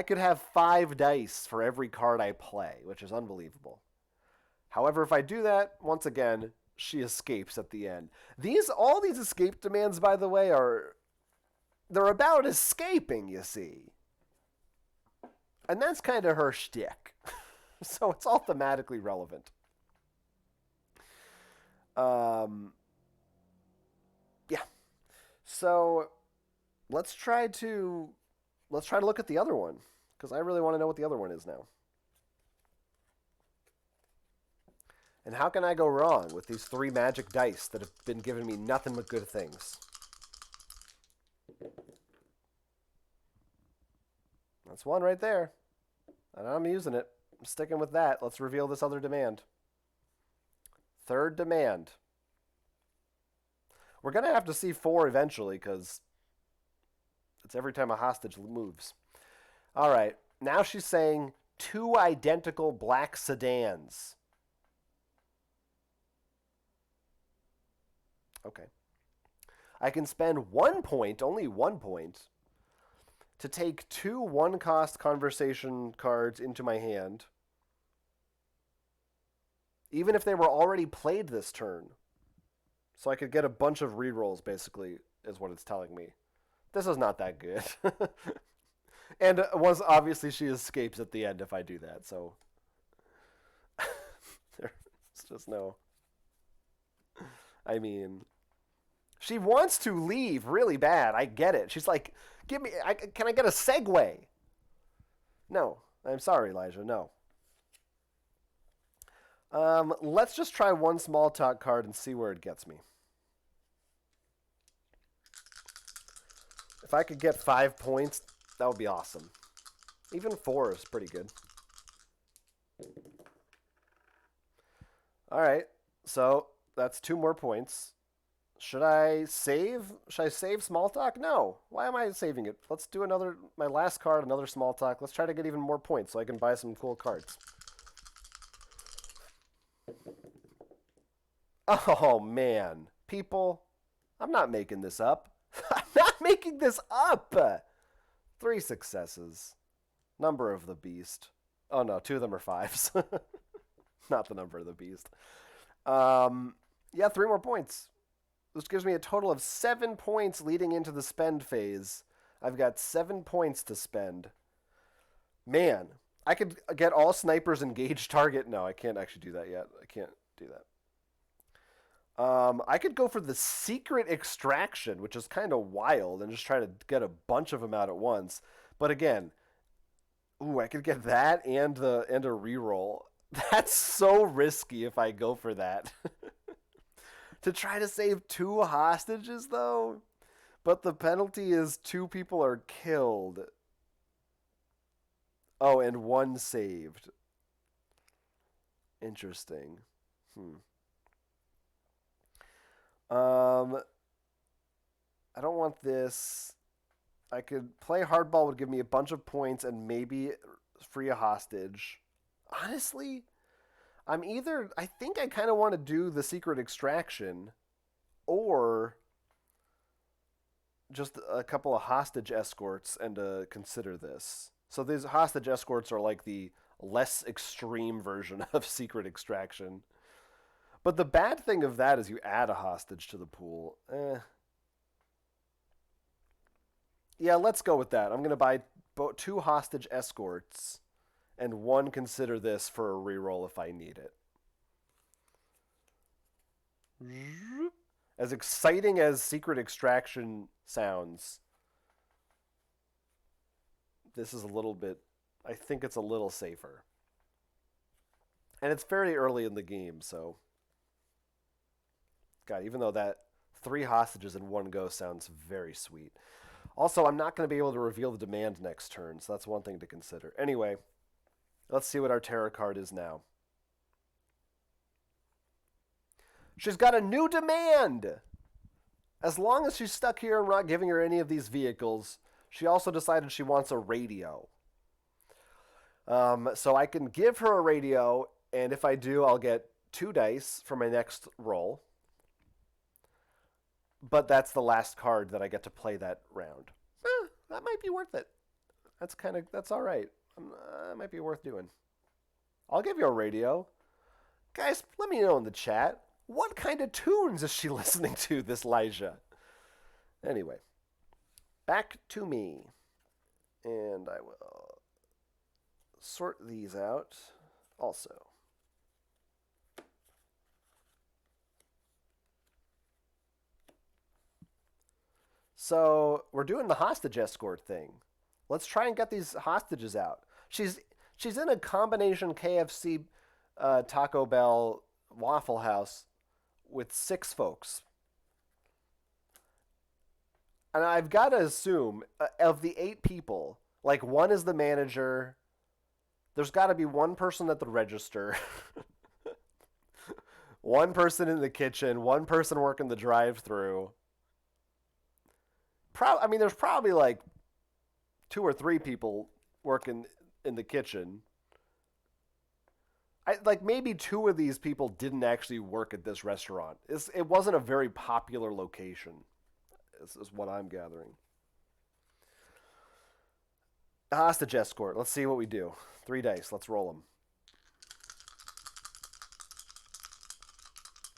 could have 5 dice for every card I play, which is unbelievable. However, if I do that, once again, she escapes at the end. All these escape demands, by the way, they're about escaping, you see. And that's kind of her shtick. So it's all thematically relevant. Yeah. So let's try to look at the other one, because I really want to know what the other one is now. And how can I go wrong with these 3 magic dice that have been giving me nothing but good things? That's one right there. And I'm using it. I'm sticking with that. Let's reveal this other demand. 3rd demand. We're going to have to see 4 eventually, because it's every time a hostage moves. All right. Now she's saying 2 identical black sedans. Okay. I can spend 1 point, only 1 point, to take 2 1-cost conversation cards into my hand, even if they were already played this turn. So I could get a bunch of rerolls, basically, is what it's telling me. This is not that good. And once obviously she escapes at the end if I do that, so there's just no. I mean, she wants to leave really bad. I get it. She's like, "Give me. Can I get a segue?" No, I'm sorry, Elijah. No. Let's just try one small talk card and see where it gets me. If I could get 5 points, that would be awesome. Even 4 is pretty good. All right, so that's 2 more points. Should I save? Should I save small talk? No. Why am I saving it? Let's do another. My last card, another small talk. Let's try to get even more points so I can buy some cool cards. Oh man, people, I'm not making this up. I'm not making this up. 3 successes. Number of the beast. Oh no, 2 of them are 5s. Not the number of the beast. Yeah, 3 more points. This gives me a total of 7 points leading into the spend phase. I've got 7 points to spend. Man, I could get all snipers engage target. No, I can't actually do that yet. I can't do that. I could go for the secret extraction, which is kind of wild, and just try to get a bunch of them out at once. But again, ooh, I could get that and a reroll. That's so risky if I go for that. To try to save 2 hostages, though? But the penalty is 2 people are killed. Oh, and 1 saved. Interesting. I don't want this. I could play hardball would give me a bunch of points and maybe free a hostage. Honestly, I think I kind of want to do the secret extraction or just a couple of hostage escorts and consider this. So these hostage escorts are like the less extreme version of secret extraction. But the bad thing of that is you add a hostage to the pool. Yeah, let's go with that. I'm going to buy 2 hostage escorts and 1 consider this for a reroll if I need it. As exciting as secret extraction sounds, this is a little bit, I think it's a little safer. And it's fairly early in the game, so. God, even though that 3 hostages in 1 go sounds very sweet. Also, I'm not going to be able to reveal the demand next turn, so that's one thing to consider. Anyway, let's see what our tarot card is now. She's got a new demand! As long as she's stuck here and we're not giving her any of these vehicles, she also decided she wants a radio. So I can give her a radio, and if I do, I'll get 2 dice for my next roll. But that's the last card that I get to play that round. That might be worth it. That's all right. That might be worth doing. I'll give you a radio. Guys, let me know in the chat. What kind of tunes is she listening to, this Lijah? Anyway, back to me. And I will sort these out also. So we're doing the hostage escort thing. Let's try and get these hostages out. She's in a combination KFC, Taco Bell, Waffle House with 6 folks. And I've got to assume, of the 8 people, like 1 is the manager. There's got to be 1 person at the register. 1 person in the kitchen. 1 person working the drive-thru. There's probably like 2 or 3 people working in the kitchen. Maybe 2 of these people didn't actually work at this restaurant. It wasn't a very popular location, is what I'm gathering. The hostage escort. Let's see what we do. 3 dice. Let's roll them.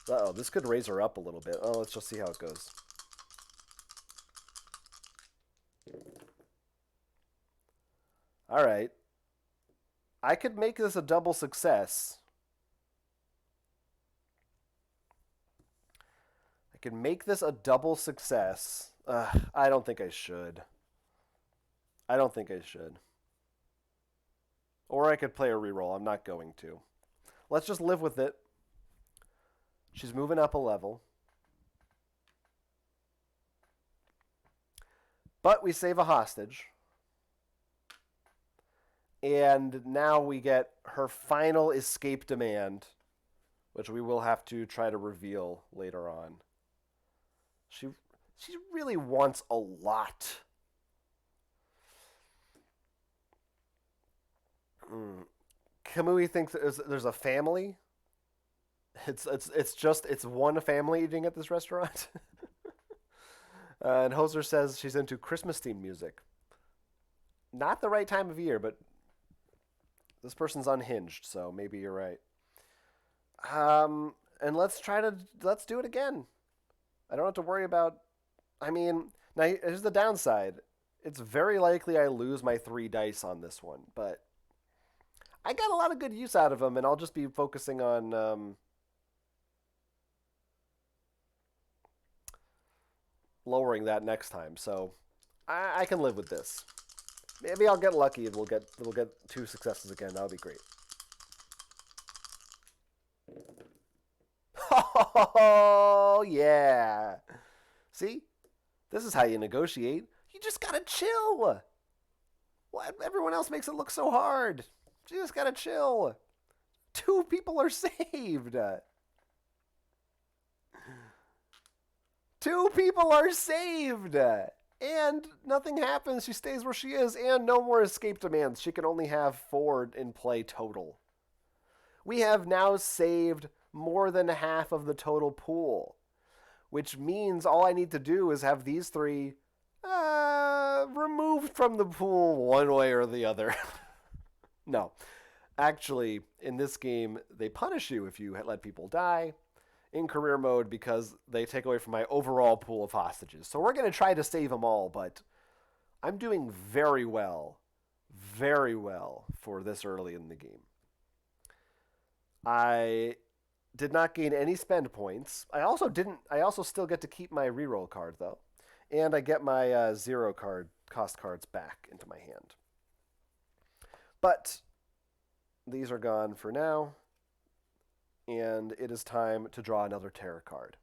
Uh-oh, this could raise her up a little bit. Oh, let's just see how it goes. All right. I could make this a double success. I could make this a double success. I don't think I should. I don't think I should. Or I could play a reroll. I'm not going to. Let's just live with it. She's moving up a level. But we save a hostage. And now we get her final escape demand, which we will have to try to reveal later on. She really wants a lot. Kamui thinks there's a family. It's one family eating at this restaurant. And Hoser says she's into Christmas themed music. Not the right time of year, but this person's unhinged, so maybe you're right. And let's do it again. I don't have to worry about. I mean, now here's the downside. It's very likely I lose my 3 dice on this one, but I got a lot of good use out of them, and I'll just be focusing on lowering that next time. So I can live with this. Maybe I'll get lucky and we'll get 2 successes again. That would be great. Oh yeah. See? This is how you negotiate. You just gotta chill. What? Everyone else makes it look so hard. You just gotta chill. 2 people are saved. 2 people are saved. And nothing happens. She stays where she is, and no more escape demands. She can only have 4 in play total. We have now saved more than half of the total pool, which means all I need to do is have these 3 removed from the pool one way or the other. No. Actually, in this game, they punish you if you let people die in career mode because they take away from my overall pool of hostages. So we're going to try to save them all, but I'm doing very well for this early in the game. I did not gain any spend points. I also still get to keep my reroll card though, and I get my 0 cost cards back into my hand. But these are gone for now. And it is time to draw another terror card.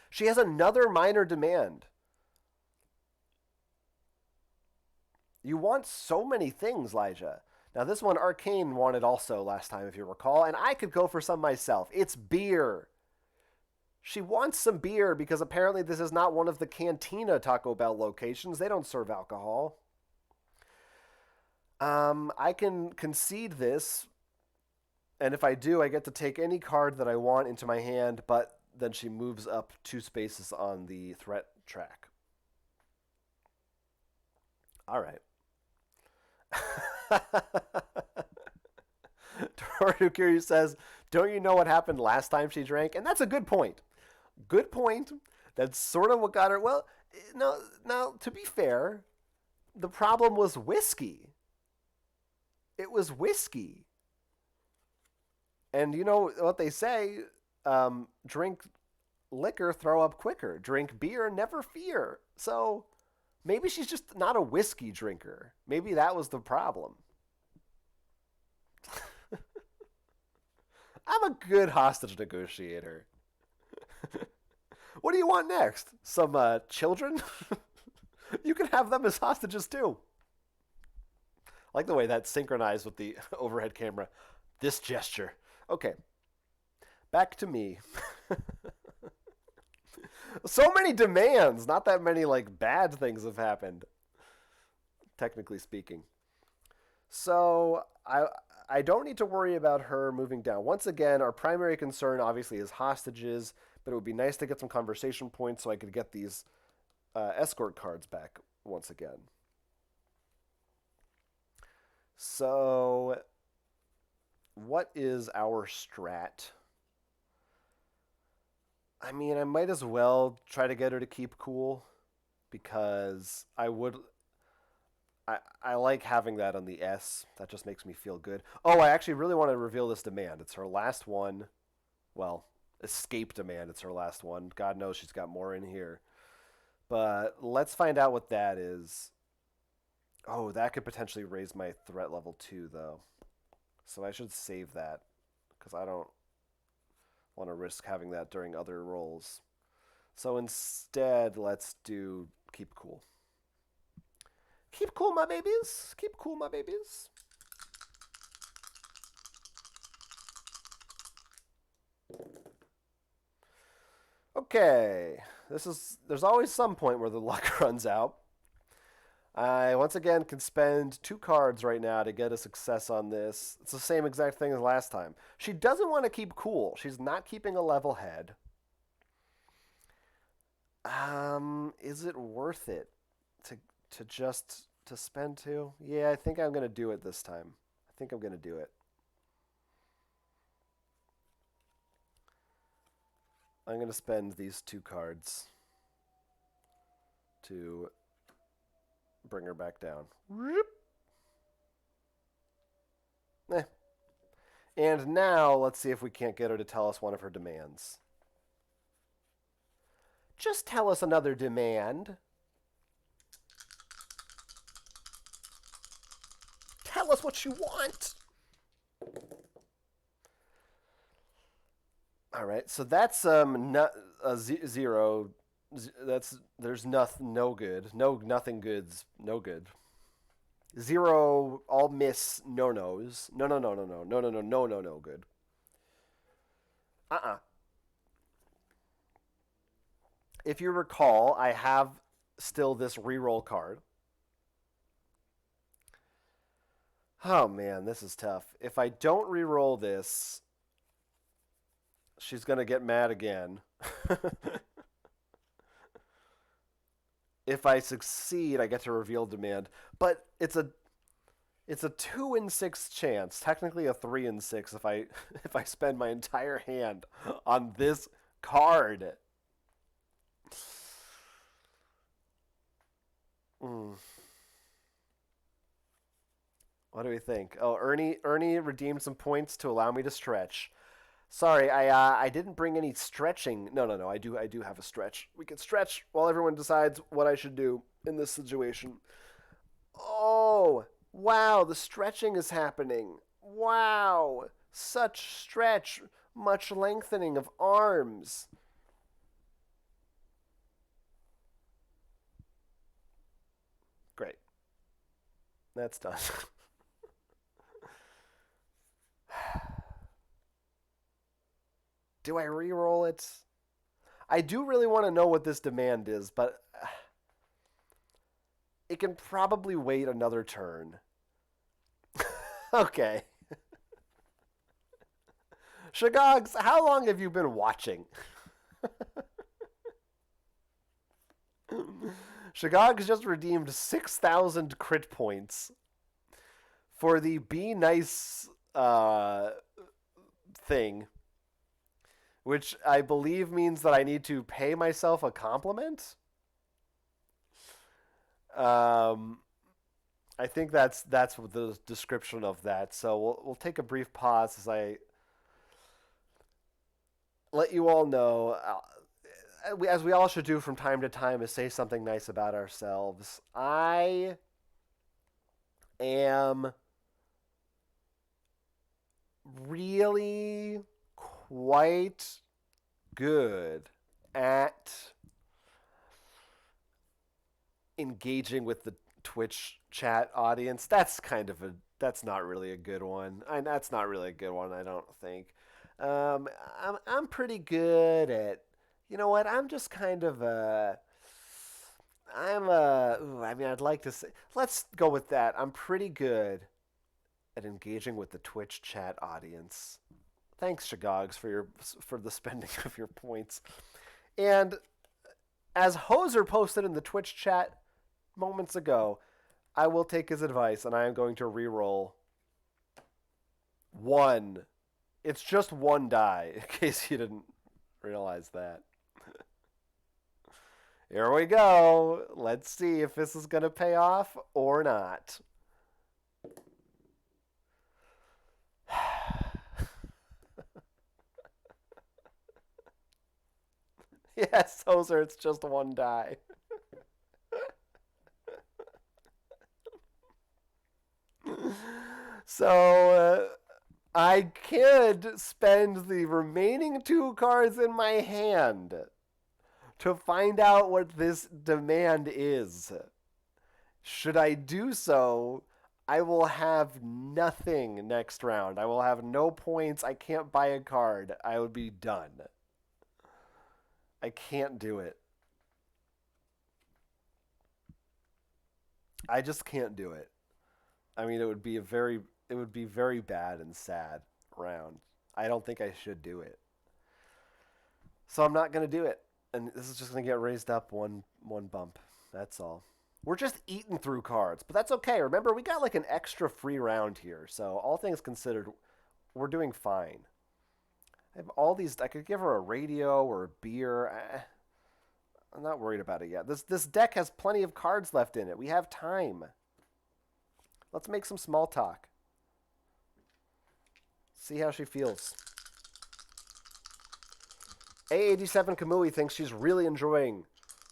She has another minor demand. You want so many things, Lijah. Now, this one Arcane wanted also last time, if you recall, and I could go for some myself. It's beer. She wants some beer because apparently this is not one of the Cantina Taco Bell locations. They don't serve alcohol. I can concede this. And if I do, I get to take any card that I want into my hand, but then she moves up 2 spaces on the threat track. All right. Torukiri says, don't you know what happened last time she drank? And that's a good point. Good point. That's sort of what got her. Well, no, now, to be fair, the problem was whiskey. It was whiskey. And you know what they say, drink liquor, throw up quicker. Drink beer, never fear. So maybe she's just not a whiskey drinker. Maybe that was the problem. I'm a good hostage negotiator. What do you want next? Some children? You can have them as hostages too. I like the way that's synchronized with the overhead camera. This gesture. Okay, back to me. So many demands. Not that many bad things have happened, technically speaking. So I don't need to worry about her moving down. Once again, our primary concern obviously is hostages, but it would be nice to get some conversation points so I could get these escort cards back once again. So what is our strat? I mean, I might as well try to get her to keep cool because I like having that on the S. That just makes me feel good. Oh, I actually really want to reveal this demand. It's her last one. Well, escape demand. It's her last one. God knows she's got more in here. But let's find out what that is. Oh, that could potentially raise my threat level too, though. So I should save that because I don't want to risk having that during other rolls. So instead, let's do keep cool. Keep cool, my babies. Keep cool, my babies. Okay. There's always some point where the luck runs out. I once again can spend 2 cards right now to get a success on this. It's the same exact thing as last time. She doesn't want to keep cool. She's not keeping a level head. Is it worth it to just to spend 2? Yeah, I think I'm gonna do it this time. I think I'm gonna do it. I'm gonna spend these 2 cards to bring her back down. Eh. And now let's see if we can't get her to tell us one of her demands. Just tell us another demand. Tell us what you want. All right, so that's zero. There's nothing, no good, nothing goods, no good. 0, all miss, no nos. No, no, no, no, no, no, no, no, no, no, no, good. Uh-uh. If you recall, I have still this reroll card. Oh man, this is tough. If I don't reroll this, she's gonna get mad again. If I succeed, I get to reveal demand. But it's a 2 in 6 chance, technically a 3 in 6 if I if I spend my entire hand on this card. Mm. What do we think? Oh, Ernie redeemed some points to allow me to stretch. Sorry, I didn't bring any stretching. No, no, no. I do have a stretch. We can stretch while everyone decides what I should do in this situation. Oh, wow, the stretching is happening. Wow, such stretch, much lengthening of arms. Great. That's done. Do I re-roll it? I do really want to know what this demand is, but it can probably wait another turn. Okay. Shagogs, how long have you been watching? Shagogs just redeemed 6,000 crit points for the Be Nice thing, which I believe means that I need to pay myself a compliment. Um, I think that's the description of that. So we'll take a brief pause as I let you all know, as we all should do from time to time, is say something nice about ourselves. I am really quite good at engaging with the Twitch chat audience. That's not really a good one. That's not really a good one, I don't think. I'm pretty good at, you know what? I'm just kind of a I'm a ooh, I mean, I'd like to say, let's go with that. I'm pretty good at engaging with the Twitch chat audience. Thanks, Shagogs, for the spending of your points. And as Hoser posted in the Twitch chat moments ago, I will take his advice and I am going to re-roll 1. It's just 1 die, in case you didn't realize that. Here we go. Let's see if this is going to pay off or not. Yes, Hoser, it's just one die. So I could spend the remaining 2 cards in my hand to find out what this demand is. Should I do so, I will have nothing next round. I will have no points. I can't buy a card. I would be done. I can't do it. I just can't do it. I mean, it would be very bad and sad round. I don't think I should do it. So I'm not going to do it. And this is just going to get raised up one bump. That's all. We're just eating through cards, but that's okay. Remember, we got like an extra free round here. So all things considered, we're doing fine. I have all these. I could give her a radio or a beer. I'm not worried about it yet. This deck has plenty of cards left in it. We have time. Let's make some small talk. See how she feels. A87 Kamui thinks she's really enjoying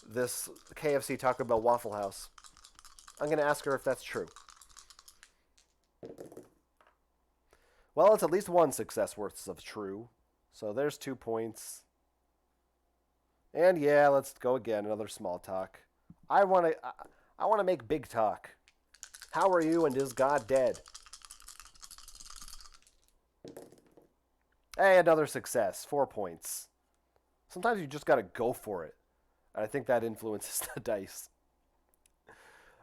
this KFC Taco Bell Waffle House. I'm going to ask her if that's true. Well, it's at least one success worth of true. So there's 2 points. And yeah, let's go again. Another small talk. I want to make big talk. How are you and is God dead? Hey, another success. 4 points. Sometimes you just got to go for it. And I think that influences the dice.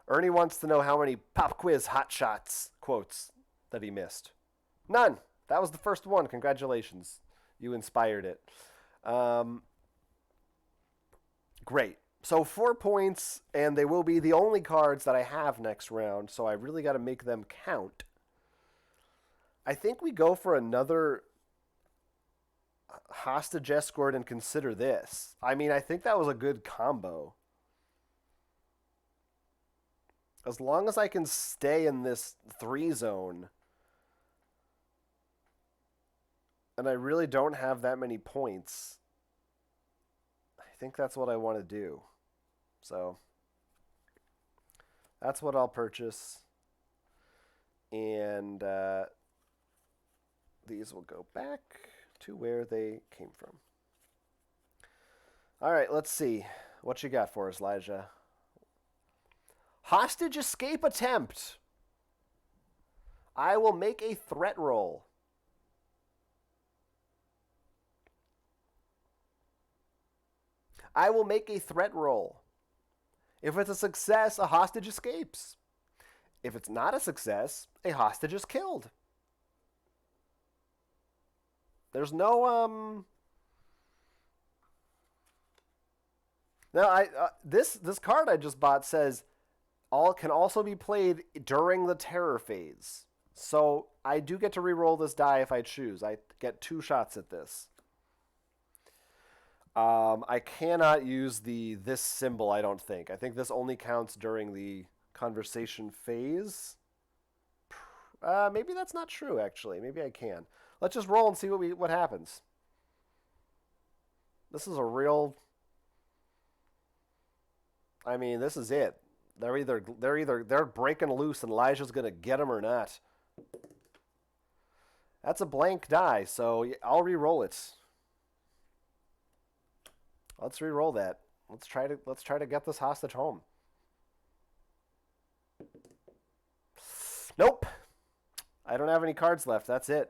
Ernie wants to know how many pop quiz hot shots quotes that he missed. None. That was the first one. Congratulations. You inspired it. Great. So 4 points, and they will be the only cards that I have next round, so I really got to make them count. I think we go for another hostage escort and consider this. I mean, I think that was a good combo. As long as I can stay in this 3 zone, and I really don't have that many points, I think that's what I want to do. So that's what I'll purchase. And these will go back to where they came from. All right, let's see. What you got for us, Lijah? Hostage escape attempt. I will make a threat roll. I will make a threat roll. If it's a success, a hostage escapes. If it's not a success, a hostage is killed. There's no No, this card I just bought says all can also be played during the terror phase. So I do get to re-roll this die if I choose. I get 2 shots at this. I cannot use this symbol, I don't think. I think this only counts during the conversation phase. Maybe that's not true, actually. Maybe I can. Let's just roll and see what happens. This is a real... I mean, this is it. They're breaking loose and Elijah's gonna get them or not. That's a blank die, so I'll re-roll it. Let's re-roll that. Let's try to get this hostage home. Nope. I don't have any cards left. That's it.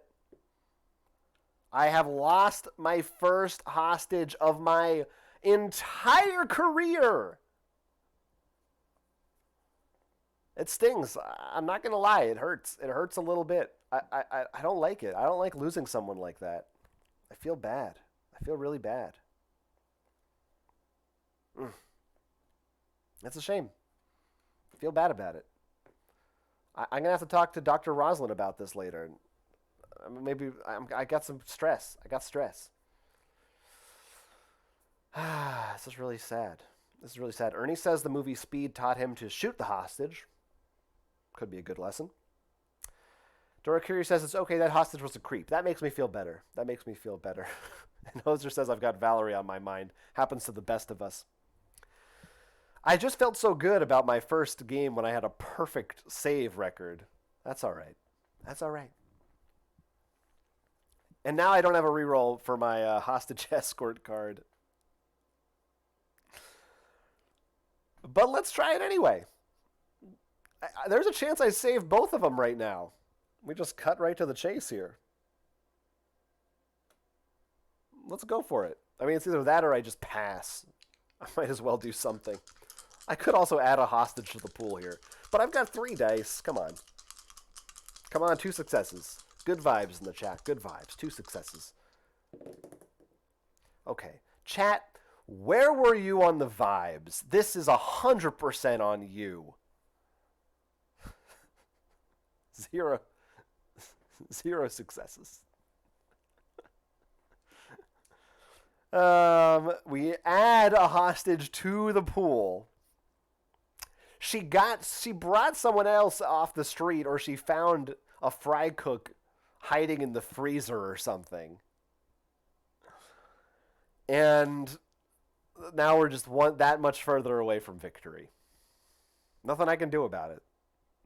I have lost my first hostage of my entire career. It stings. I'm not going to lie. It hurts. It hurts a little bit. I don't like it. I don't like losing someone like that. I feel bad. I feel really bad. It's a shame. I feel bad about it. I'm going to have to talk to Dr. Roslin about this later. Maybe I got some stress. I got stress. This is really sad. This is really sad. Ernie says the movie Speed taught him to shoot the hostage. Could be a good lesson. Dora Curie says it's okay, that hostage was a creep. That makes me feel better. That makes me feel better. And Hoser says I've got Valerie on my mind. Happens to the best of us. I just felt so good about my first game when I had a perfect save record. That's all right. That's all right. And now I don't have a reroll for my hostage escort card. But let's try it anyway. There's a chance I save both of them right now. We just cut right to the chase here. Let's go for it. I mean, it's either that or I just pass. I might as well do something. I could also add a hostage to the pool here. But I've got 3 dice. Come on. Come on, 2 successes. Good vibes in the chat. Good vibes. 2 successes. Okay. Chat, where were you on the vibes? This is 100% on you. 0 successes. We add a hostage to the pool. She brought someone else off the street, or she found a fry cook hiding in the freezer or something. And now we're just that much further away from victory. Nothing I can do about it.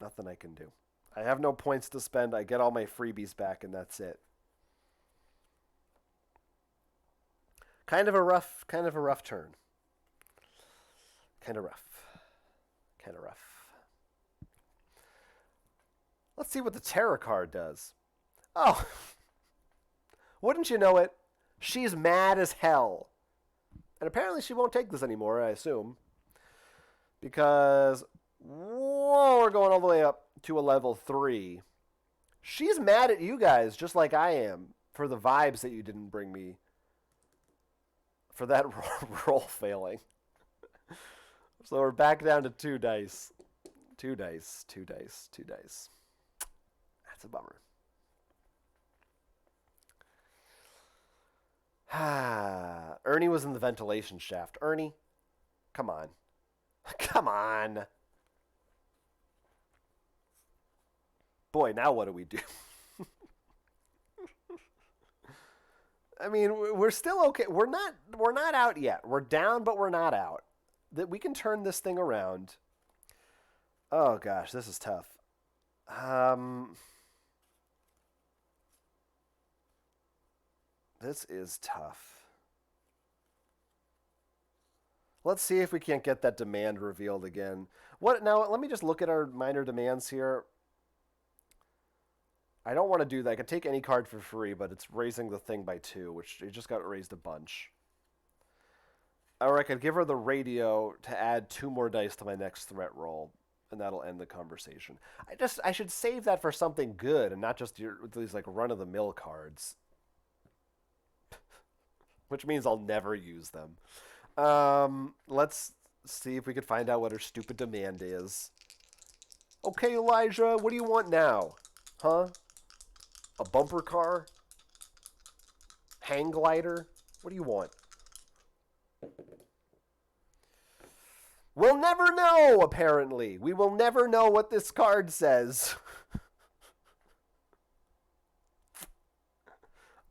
Nothing I can do. I have no points to spend. I get all my freebies back, and that's it. Kind of a rough turn. Kind of rough. Let's see what the tarot card does. Oh, wouldn't you know it? She's mad as hell. And apparently she won't take this anymore, I assume. Because, whoa, we're going all the way up to a level 3. She's mad at you guys, just like I am, for the vibes that you didn't bring me. For that roll failing. So we're back down to 2 dice. 2 dice. That's a bummer. Ernie was in the ventilation shaft. Ernie, come on. Come on. Boy, now what do we do? I mean, we're still okay. We're not out yet. We're down, but we're not out. That we can turn this thing around. Oh gosh, this is tough. This is tough. Let's see if we can't get that demand revealed again. What now? Let me just look at our minor demands here. I don't want to do that. I can take any card for free, but it's raising the thing by 2, which it just got raised a bunch. Or I could give her the radio to add 2 more dice to my next threat roll, and that'll end the conversation. I should save that for something good and not just these like run-of-the-mill cards. Which means I'll never use them. Let's see if we can find out what her stupid demand is. Okay, Elijah, what do you want now? Huh? A bumper car? Hang glider? What do you want? We'll never know, apparently. We will never know what this card says.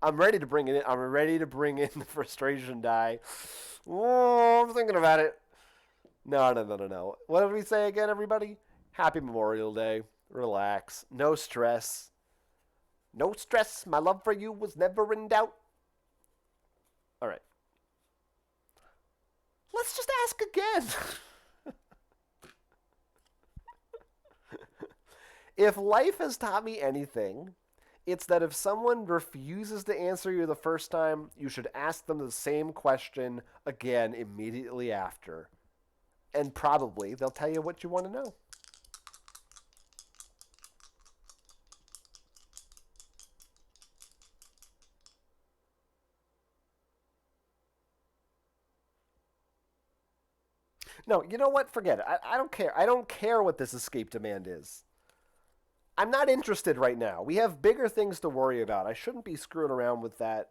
I'm ready to bring it in. I'm ready to bring in the frustration die. Oh, I'm thinking about it. No. What did we say again, everybody? Happy Memorial Day. Relax. No stress. No stress. My love for you was never in doubt. All right. Let's just ask again. If life has taught me anything, it's that if someone refuses to answer you the first time, you should ask them the same question again immediately after. And probably they'll tell you what you want to know. No, you know what? Forget it. I don't care. I don't care what this escape demand is. I'm not interested right now. We have bigger things to worry about. I shouldn't be screwing around with that.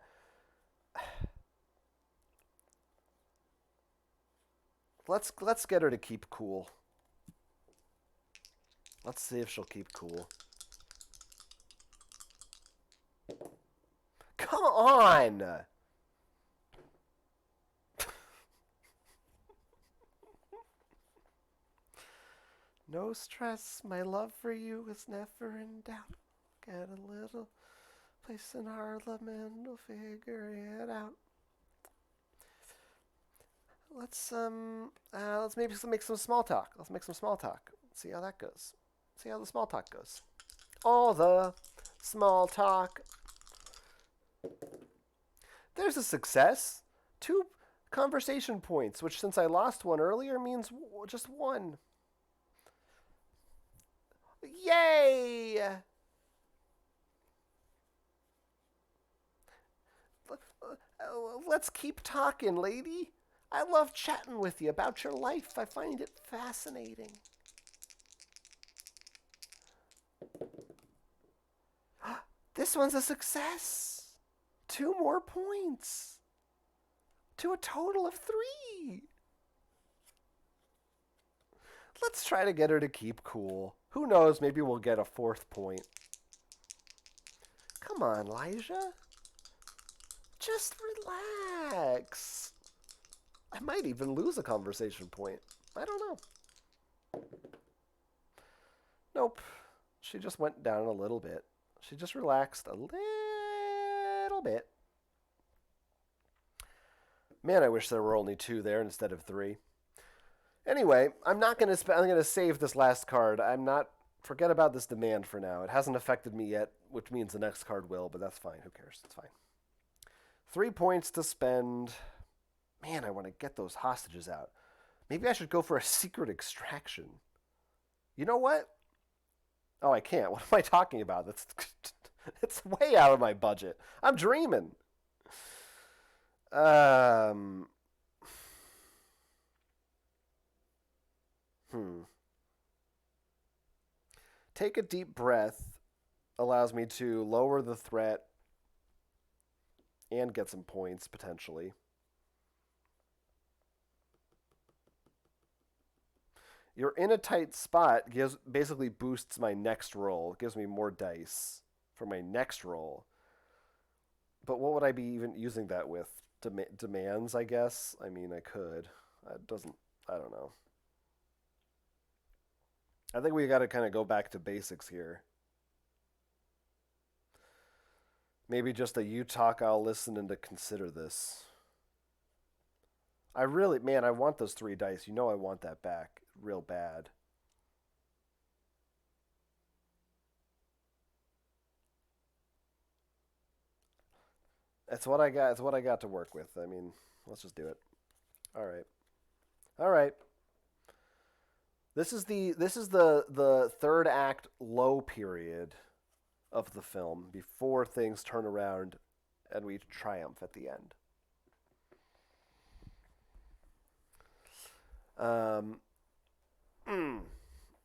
Let's get her to keep cool. Let's see if she'll keep cool. Come on! No stress, my love for you is never in doubt. Get a little place in Harlem and we'll figure it out. Let's maybe make some small talk. Let's make some small talk. See how that goes. See how the small talk goes. All the small talk. There's a success. 2 conversation points, which since I lost one earlier means just 1. Yay! Let's keep talking, lady. I love chatting with you about your life. I find it fascinating. This one's a success. 2 more points. To a total of 3. Let's try to get her to keep cool. Who knows, maybe we'll get a 4th point. Come on, Lijah. Just relax. I might even lose a conversation point. I don't know. Nope. She just went down a little bit. She just relaxed a little bit. Man, I wish there were only 2 there instead of 3. Anyway, I'm not going to I'm going to save this last card. Forget about this demand for now. It hasn't affected me yet, which means the next card will, but that's fine. Who cares? It's fine. 3 points to spend. Man, I want to get those hostages out. Maybe I should go for a secret extraction. You know what? Oh, I can't. What am I talking about? It's way out of my budget. I'm dreaming. Take a deep breath allows me to lower the threat and get some points, potentially. You're in a tight spot basically boosts my next roll. It gives me more dice for my next roll. But what would I be even using that with? Demands, I guess? I mean, I could. It doesn't... I don't know. I think we got to kind of go back to basics here. Maybe just a you talk, I'll listen, and to consider this. I want those 3 dice. You know I want that back real bad. That's what I got. It's what I got to work with. I mean, let's just do it. All right. This is the 3rd act low period of the film before things turn around and we triumph at the end.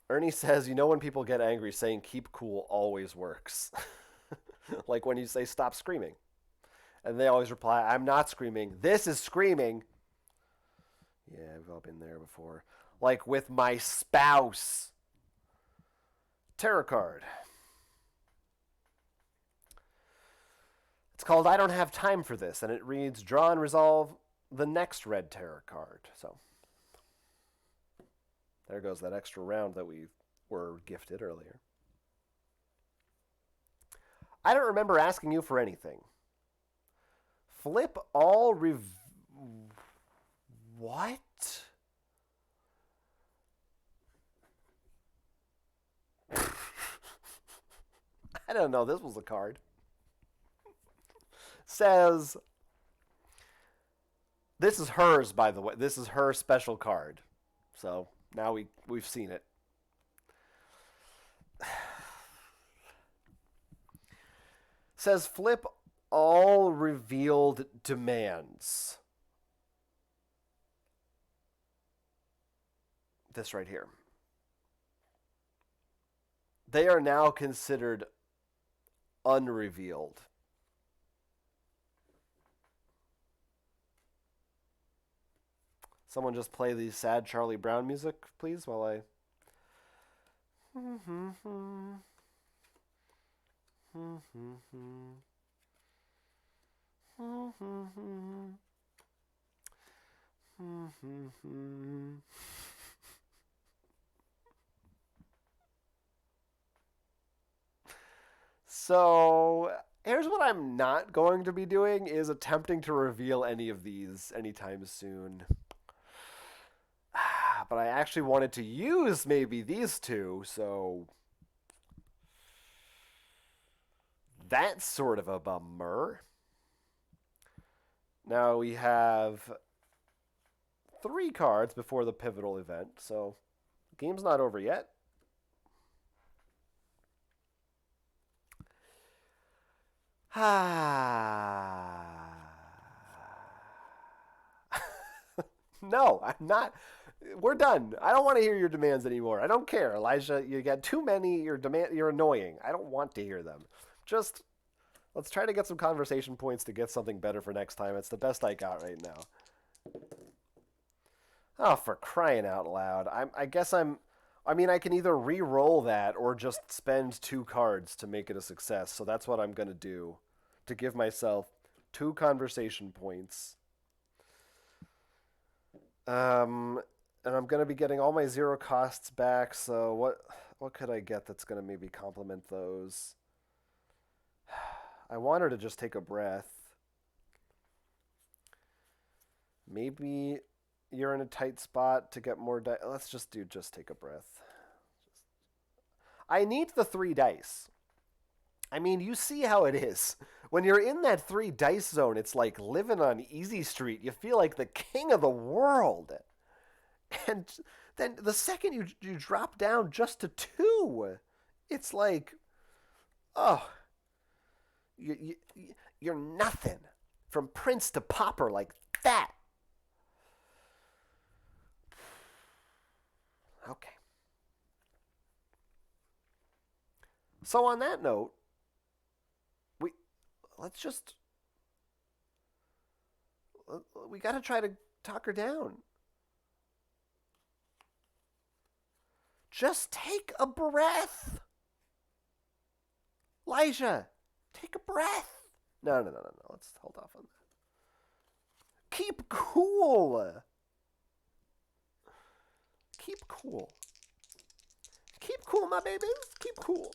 Ernie says, you know when people get angry, saying keep cool always works. Like when you say stop screaming. And they always reply, I'm not screaming. This is screaming. Yeah, we've all been there before. Like with my spouse. Tarot card. It's called I Don't Have Time for This, and it reads, draw and resolve the next red tarot card. So there goes that extra round that we were gifted earlier. I don't remember asking you for anything. Flip all What? I don't know. This was a card. Says, this is hers, by the way. This is her special card. So now we've seen it. Says, flip all revealed demands. This right here. They are now considered unrevealed. Someone just play the sad Charlie Brown music, please, while I. So here's what I'm not going to be doing is attempting to reveal any of these anytime soon. But I actually wanted to use maybe these two, so that's sort of a bummer. Now we have 3 cards before the pivotal event, so the game's not over yet. No, I'm not. We're done. I don't want to hear your demands anymore. I don't care, Elijah. You got too many. You're annoying. I don't want to hear them. Just let's try to get some conversation points to get something better for next time. It's the best I got right now. Oh, for crying out loud! I guess I'm. I mean, I can either re-roll that or just spend 2 cards to make it a success. So that's what I'm gonna do, to give myself 2 conversation points. And I'm gonna be getting all my 0 costs back. So what could I get that's gonna maybe complement those? I want her to just take a breath. Maybe you're in a tight spot to get more dice. Let's just do just take a breath. I need the 3 dice. I mean, you see how it is. When you're in that 3 dice zone, it's like living on Easy Street. You feel like the king of the world. And then the second you drop down just to 2, it's like, oh, you're nothing. From Prince to Pauper like that. Okay. So on that note, we got to try to talk her down. Just take a breath. Lijah, take a breath. No. Let's hold off on that. Keep cool. Keep cool. Keep cool, my babies. Keep cool.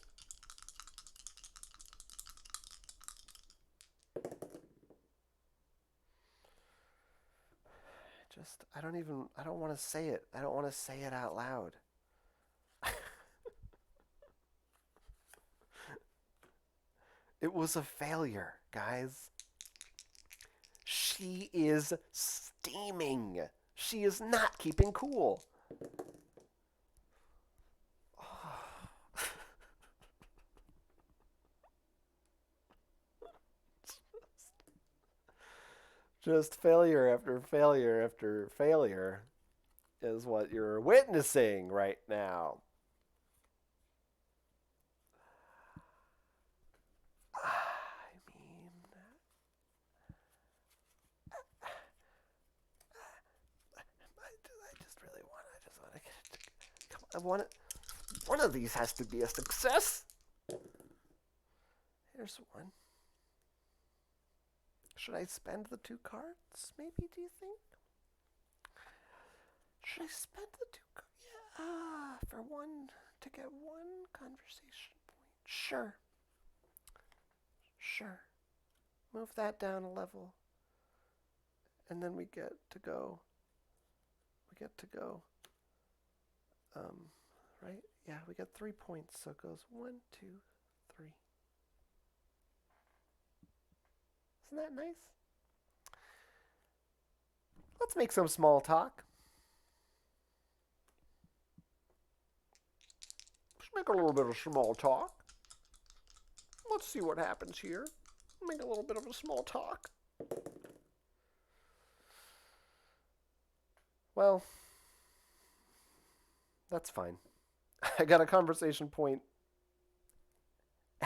I don't want to say it. I don't want to say it out loud. It was a failure, guys. She is steaming. She is not keeping cool. Just failure after failure after failure is what you're witnessing right now. One of these has to be a success. Here's one. Should I spend the 2 cards? Maybe, do you think? Should I spend the 2 cards? Yeah, for one, to get 1 conversation point. Sure. Move that down a level. And then we get to go. Right? Yeah, we got 3 points, so it goes 1, 2, 3. Isn't that nice? Let's make some small talk. Let's make a little bit of small talk. Let's see what happens here. Make a little bit of a small talk. Well, that's fine. I got a conversation point,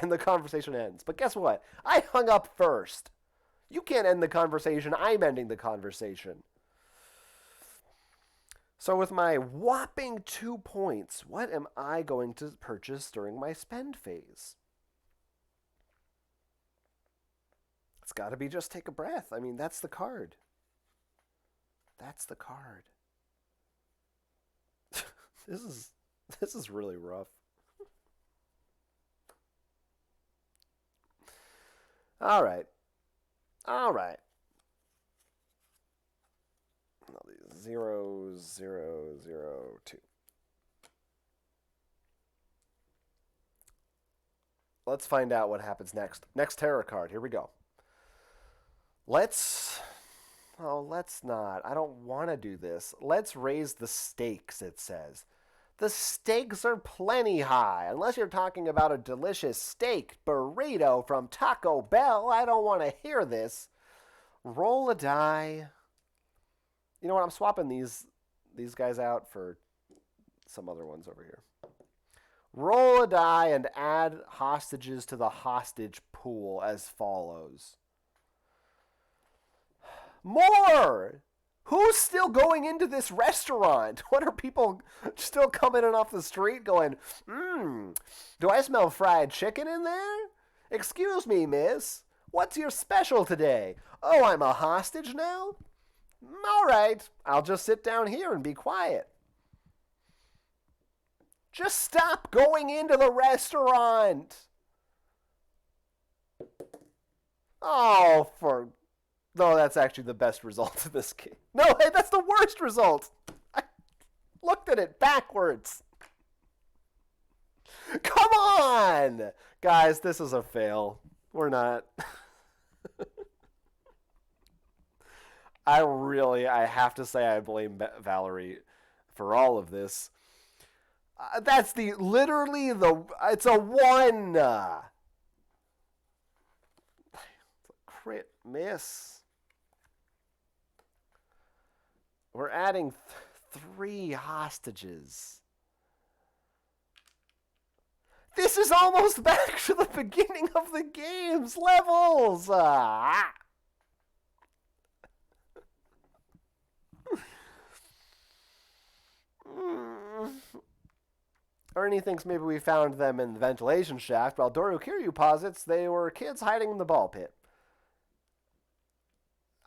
and the conversation ends. But guess what? I hung up first. You can't end the conversation. I'm ending the conversation. So with my whopping 2 points, what am I going to purchase during my spend phase? It's got to be just take a breath. I mean, that's the card. That's the card. This is really rough. All right. All right. 0, 0, 0, 2. Let's find out what happens next. Next terror card. Here we go. Let's not. I don't want to do this. Let's raise the stakes, it says. The stakes are plenty high. Unless you're talking about a delicious steak burrito from Taco Bell, I don't want to hear this. Roll a die. You know what? I'm swapping these guys out for some other ones over here. Roll a die and add hostages to the hostage pool as follows. More! Who's still going into this restaurant? What are people still coming in off the street going, do I smell fried chicken in there? Excuse me, miss. What's your special today? Oh, I'm a hostage now? All right, I'll just sit down here and be quiet. Just stop going into the restaurant. Oh, No, that's actually the best result of this game. No, hey, that's the worst result. I looked at it backwards. Come on! Guys, this is a fail. We're not. I have to say I blame Valerie for all of this. That's it's a 1. It's a crit miss. We're adding 3 hostages. This is almost back to the beginning of the game's levels. Ernie thinks maybe we found them in the ventilation shaft, while Doru Kiryu posits they were kids hiding in the ball pit.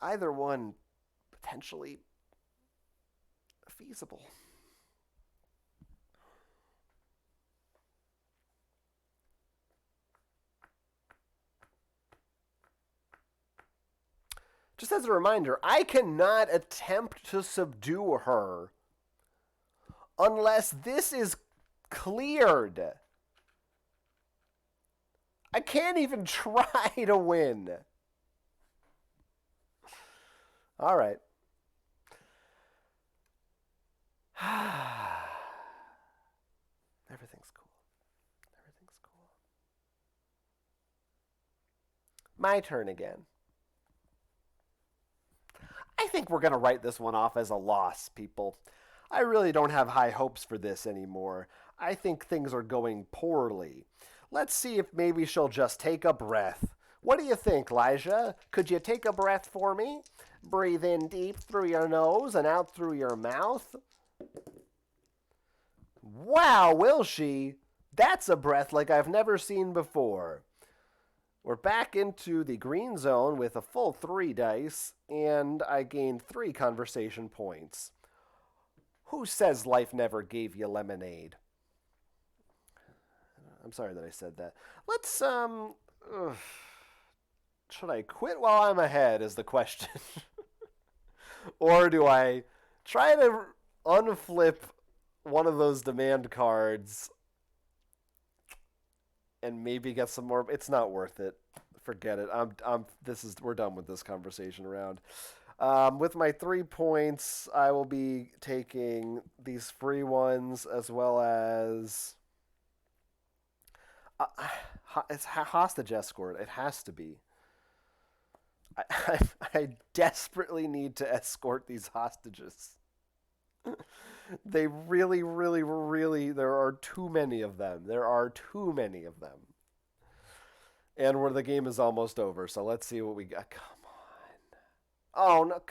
Either one potentially feasible. Just as a reminder, I cannot attempt to subdue her unless this is cleared. I can't even try to win. All right. Everything's cool. Everything's cool. My turn again. I think we're going to write this one off as a loss, people. I really don't have high hopes for this anymore. I think things are going poorly. Let's see if maybe she'll just take a breath. What do you think, Lijah? Could you take a breath for me? Breathe in deep through your nose and out through your mouth. Wow, will she? That's a breath like I've never seen before. We're back into the green zone with a full 3 dice, and I gained 3 conversation points. Who says life never gave you lemonade? I'm sorry that I said that. Let's, should I quit while I'm ahead is the question. Or do I try to unflip one of those demand cards and maybe get some more? It's not worth it. Forget it. We're done with this conversation round. With my 3 points, I will be taking these free ones as well as it's hostage escort. It has to be. I desperately need to escort these hostages. They really, really, really, there are too many of them. There are too many of them. And where the game is almost over, so let's see what we got. Come on. Oh, no.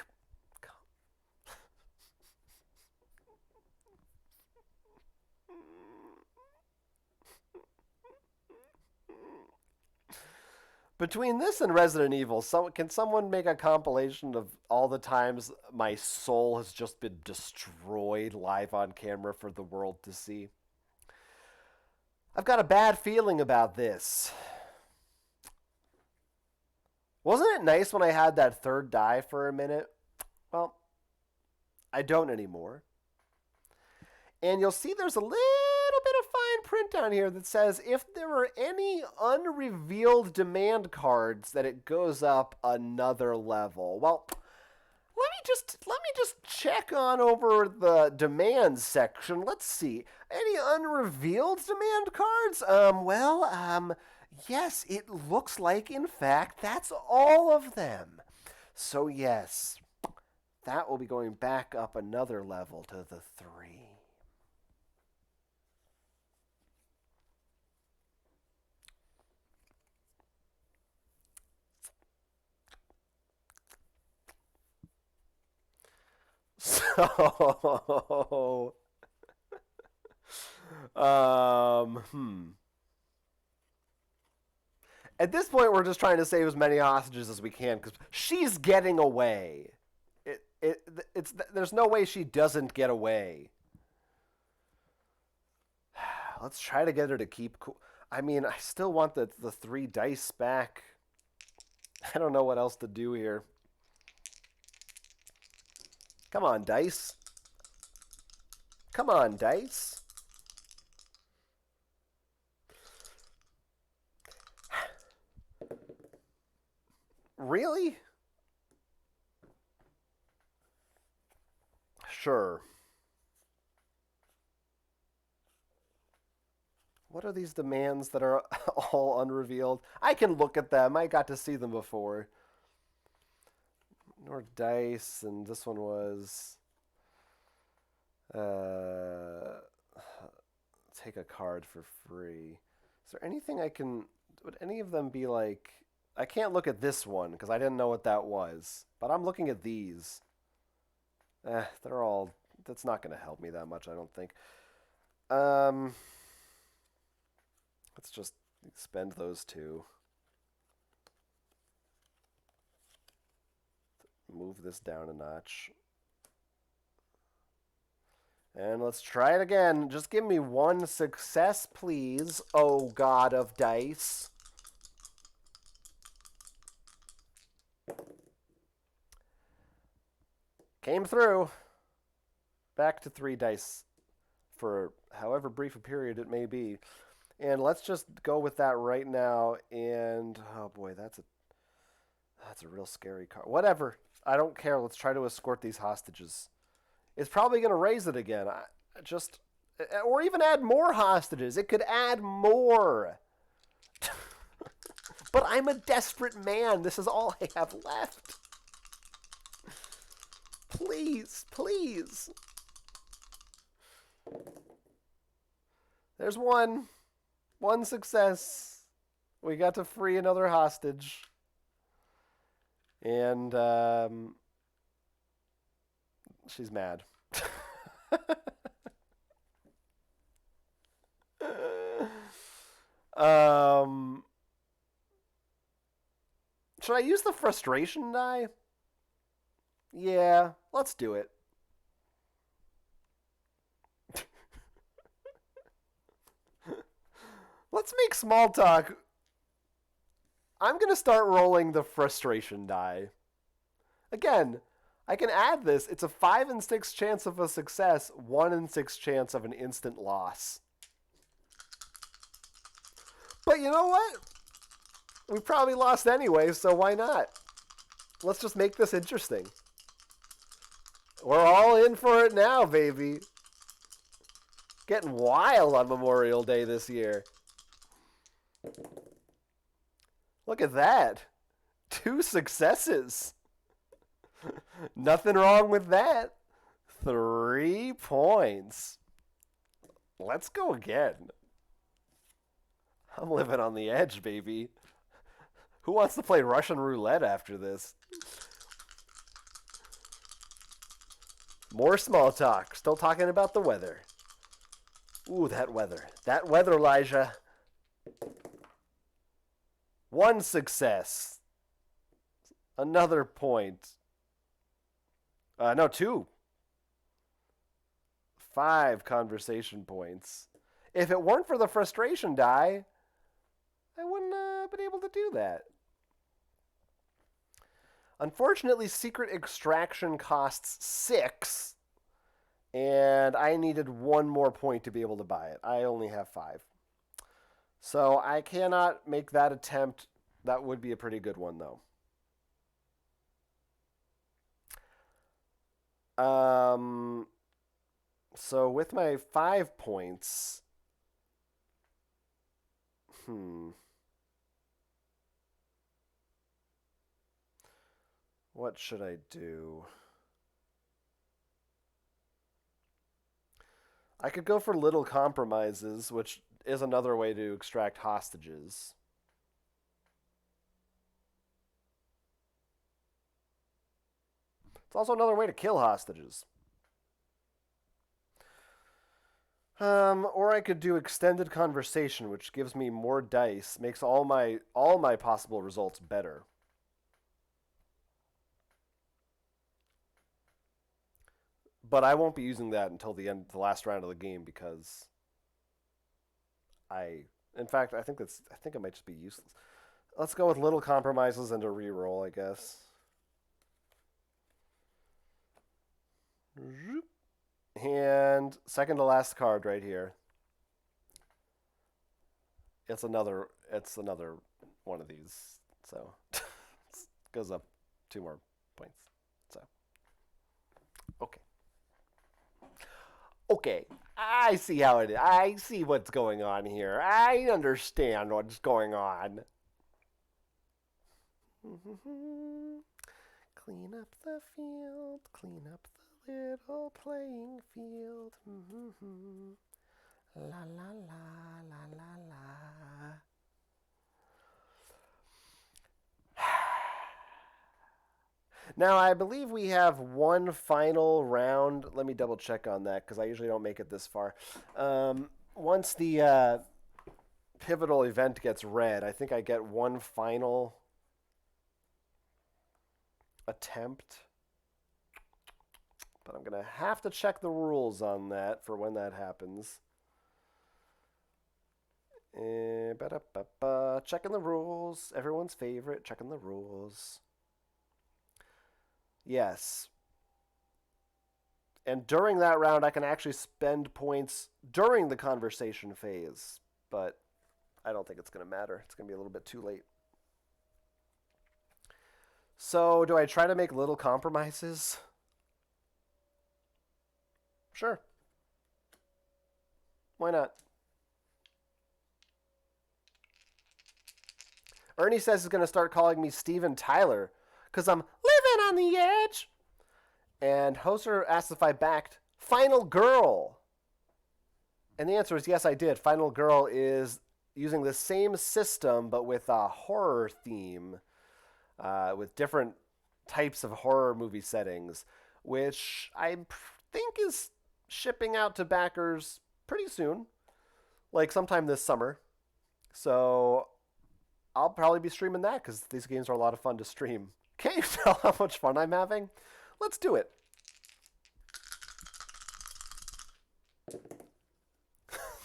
Between this and Resident Evil, can someone make a compilation of all the times my soul has just been destroyed live on camera for the world to see? I've got a bad feeling about this. Wasn't it nice when I had that third die for a minute? Well, I don't anymore. And you'll see there's a little bit of fine print down here that says if there are any unrevealed demand cards that it goes up another level. Well, let me just check on over the demand section. Let's see. Any unrevealed demand cards? Yes, it looks like in fact that's all of them. So yes, that will be going back up another level to the 3. So, At this point, we're just trying to save as many hostages as we can because she's getting away. There's no way she doesn't get away. Let's try to get her to keep cool. I mean, I still want the 3 dice back. I don't know what else to do here. Come on, dice. Come on, dice. Really? Sure. What are these demands that are all unrevealed? I can look at them. I got to see them before. More dice, and this one was... take a card for free. Is there anything I can... Would any of them be like... I can't look at this one because I didn't know what that was. But I'm looking at these. They're all... That's not going to help me that much, I don't think. Let's just spend those 2. Move this down a notch. And let's try it again. Just give me 1 success, please. Oh, God of dice. Came through. Back to 3 dice for however brief a period it may be. And let's just go with that right now. And, oh boy, that's a real scary card. Whatever. I don't care. Let's try to escort these hostages. It's probably going to raise it again. Or even add more hostages. It could add more. But I'm a desperate man. This is all I have left. Please, please. There's 1. 1 success. We got to free another hostage. And, she's mad. Should I use the frustration die? Yeah, let's do it. Let's make small talk. I'm going to start rolling the frustration die. Again, I can add this. It's a 5 in 6 chance of a success, 1 in 6 chance of an instant loss. But you know what? We probably lost anyway, so why not? Let's just make this interesting. We're all in for it now, baby. Getting wild on Memorial Day this year. Look at that. 2 successes. Nothing wrong with that. 3 points. Let's go again. I'm living on the edge, baby. Who wants to play Russian roulette after this? More small talk. Still talking about the weather. Ooh, that weather. That weather, Elijah. 1 success. Another point. No, 2. 5 conversation points. If it weren't for the frustration die, I wouldn't have been able to do that. Unfortunately, secret extraction costs 6, and I needed 1 more point to be able to buy it. I only have 5. So I cannot make that attempt. That would be a pretty good one, though. So with my 5 points, what should I do? I could go for little compromises, which is another way to extract hostages. It's also another way to kill hostages. Or I could do extended conversation, which gives me more dice, makes all my possible results better. But I won't be using that until the last round of the game because in fact, I think it might just be useless. Let's go with little compromises and a reroll, I guess. And second to last card right here. It's another one of these. So goes up 2 more points. So okay. Okay, I see how it is. I see what's going on here. I understand what's going on. Clean up the field, clean up the little playing field. La la la la la la. Now, I believe we have 1 final round. Let me double check on that because I usually don't make it this far. Once the pivotal event gets read, I think I get 1 final attempt. But I'm going to have to check the rules on that for when that happens. Checking the rules. Everyone's favorite, checking the rules. Yes. And during that round, I can actually spend points during the conversation phase. But I don't think it's going to matter. It's going to be a little bit too late. So, do I try to make little compromises? Sure. Why not? Ernie says he's going to start calling me Steven Tyler because I'm living on the edge. And Hoser asks if I backed Final Girl. And the answer is yes, I did. Final Girl is using the same system but with a horror theme, with different types of horror movie settings, which I think is shipping out to backers pretty soon, like sometime this summer. So I'll probably be streaming that because these games are a lot of fun to stream. Can't you tell how much fun I'm having? Let's do it.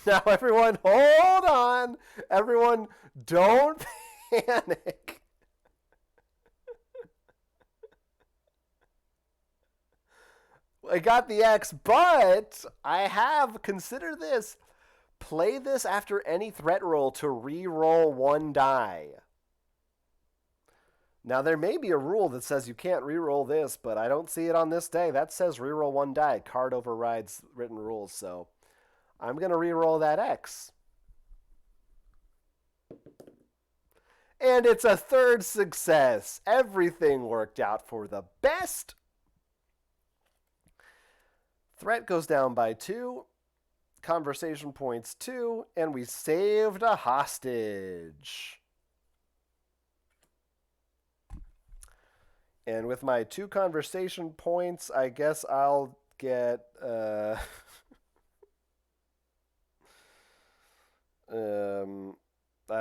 Now, everyone, hold on. Everyone, don't panic. I got the X, but I have, consider this, play this after any threat roll to re-roll 1 die. Now, there may be a rule that says you can't re-roll this, but I don't see it on this day. That says re-roll 1 die. Card overrides written rules, so I'm going to re-roll that X. And it's a 3rd success. Everything worked out for the best. Threat goes down by 2. Conversation points 2. And we saved a hostage. And with my 2 conversation points, I guess I'll get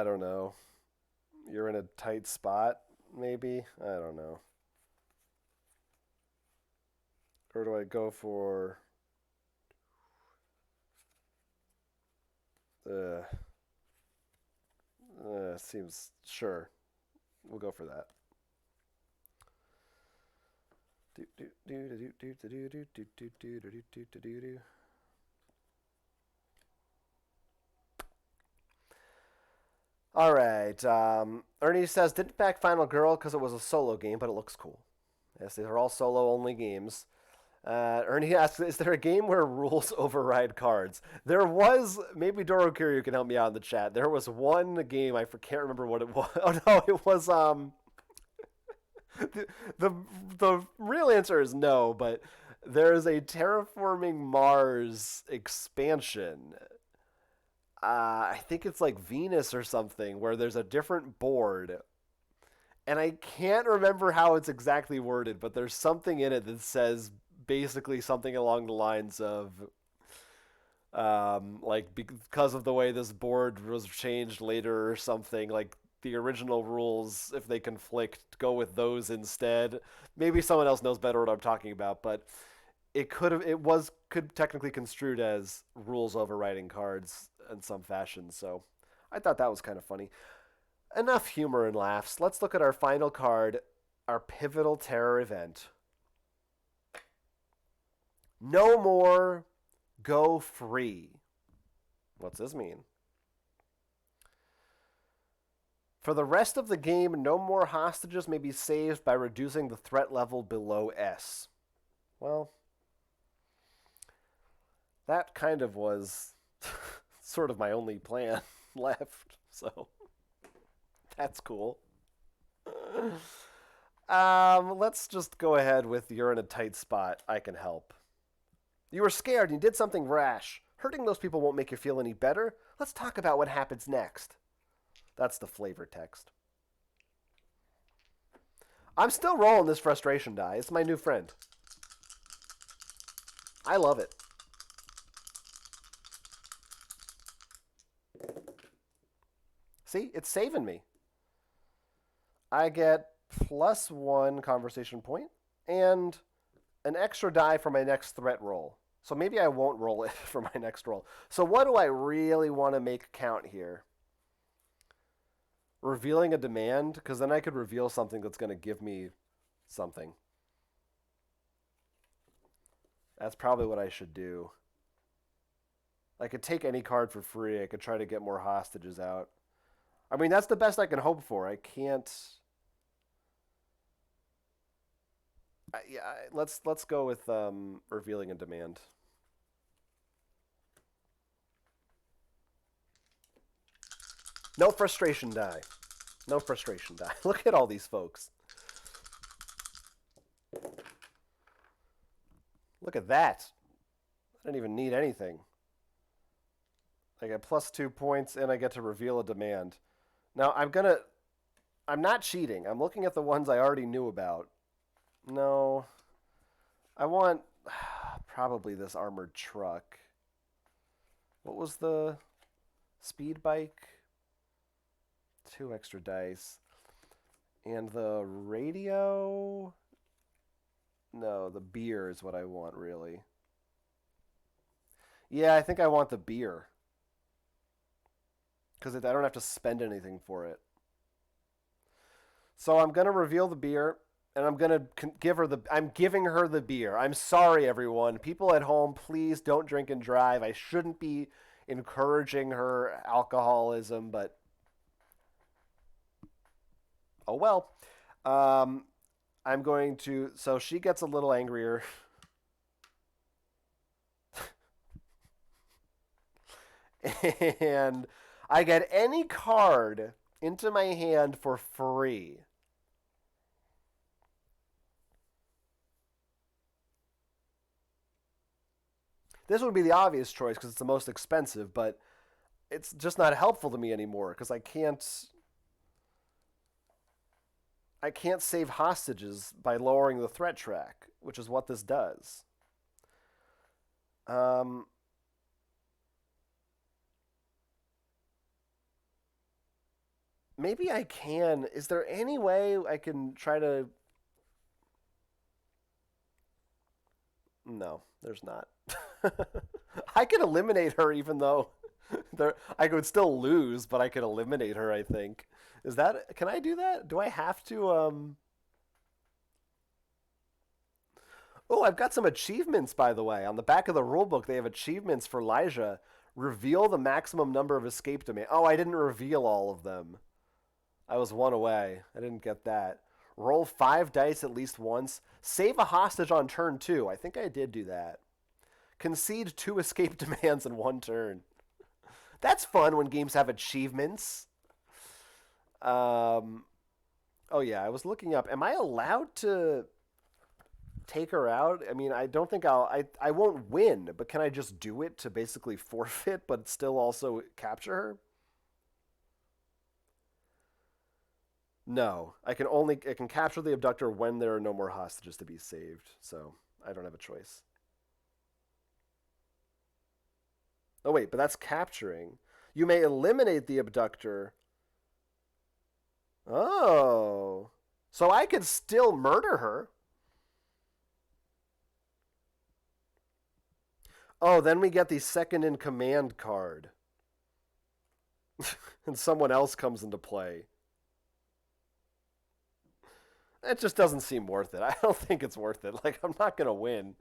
I don't know. You're in a tight spot, maybe? I don't know. Or do I go for... Uh, seems... Sure. We'll go for that. All right. Ernie says, didn't back Final Girl because it was a solo game, but it looks cool. Yes, these are all solo-only games. Ernie asks, is there a game where rules override cards? There was, maybe Doro Kiryu can help me out in the chat. There was one game, I can't remember what it was. Oh, no, it was, the, the real answer is no, but there is a Terraforming Mars expansion. I think it's like Venus or something, where there's a different board. And I can't remember how it's exactly worded, but there's something in it that says basically something along the lines of like because of the way this board was changed later or something, like the original rules, if they conflict, go with those instead. Maybe someone else knows better what I'm talking about, but could technically construed as rules overriding cards in some fashion. So I thought that was kind of funny. Enough humor and laughs. Let's look at our final card, our pivotal terror event. No more, go free. What's this mean? For the rest of the game, no more hostages may be saved by reducing the threat level below S. Well, that kind of was sort of my only plan left, so that's cool. Let's just go ahead with you're in a tight spot. I can help. You were scared and you did something rash. Hurting those people won't make you feel any better. Let's talk about what happens next. That's the flavor text. I'm still rolling this frustration die. It's my new friend. I love it. See, it's saving me. I get +1 conversation point and an extra die for my next threat roll. So maybe I won't roll it for my next roll. So what do I really want to make count here? Revealing a demand, because then I could reveal something that's going to give me something. That's probably what I should do. I could take any card for free. I could try to get more hostages out. I mean, that's the best I can hope for. I can't... let's go with revealing a demand. No frustration die. No frustration die. Look at all these folks. Look at that. I didn't even need anything. I get +2 points and I get to reveal a demand. Now I'm not cheating. I'm looking at the ones I already knew about. No. I want probably this armored truck. What was the speed bike? 2 extra dice. And the radio? No, the beer is what I want, really. Yeah, I think I want the beer. Because I don't have to spend anything for it. So I'm going to reveal the beer, and I'm going to give her I'm giving her the beer. I'm sorry, everyone. People at home, please don't drink and drive. I shouldn't be encouraging her alcoholism, but... oh, well. I'm going to... so she gets a little angrier. And I get any card into my hand for free. This would be the obvious choice because it's the most expensive, but it's just not helpful to me anymore because I can't save hostages by lowering the threat track, which is what this does. Maybe I can. Is there any way I can try to... No, there's not. I could eliminate her even though I could still lose, but I could eliminate her, I think. Is that... Can I do that? Do I have to... Oh, I've got some achievements, by the way. On the back of the rulebook, they have achievements for Lijah. Reveal the maximum number of escape domains. Oh, I didn't reveal all of them. I was one away. I didn't get that. Roll 5 dice at least once. Save a hostage on turn 2. I think I did do that. Concede 2 escape demands in 1 turn. That's fun when games have achievements. Oh, yeah, I was looking up. Am I allowed to take her out? I mean, I don't think I won't win, but can I just do it to basically forfeit, but still also capture her? No, I can capture the abductor when there are no more hostages to be saved. So I don't have a choice. Oh wait, but that's capturing. You may eliminate the abductor. Oh, so I could still murder her. Oh, then we get the second in command card. And someone else comes into play. It just doesn't seem worth it. I don't think it's worth it. Like, I'm not going to win.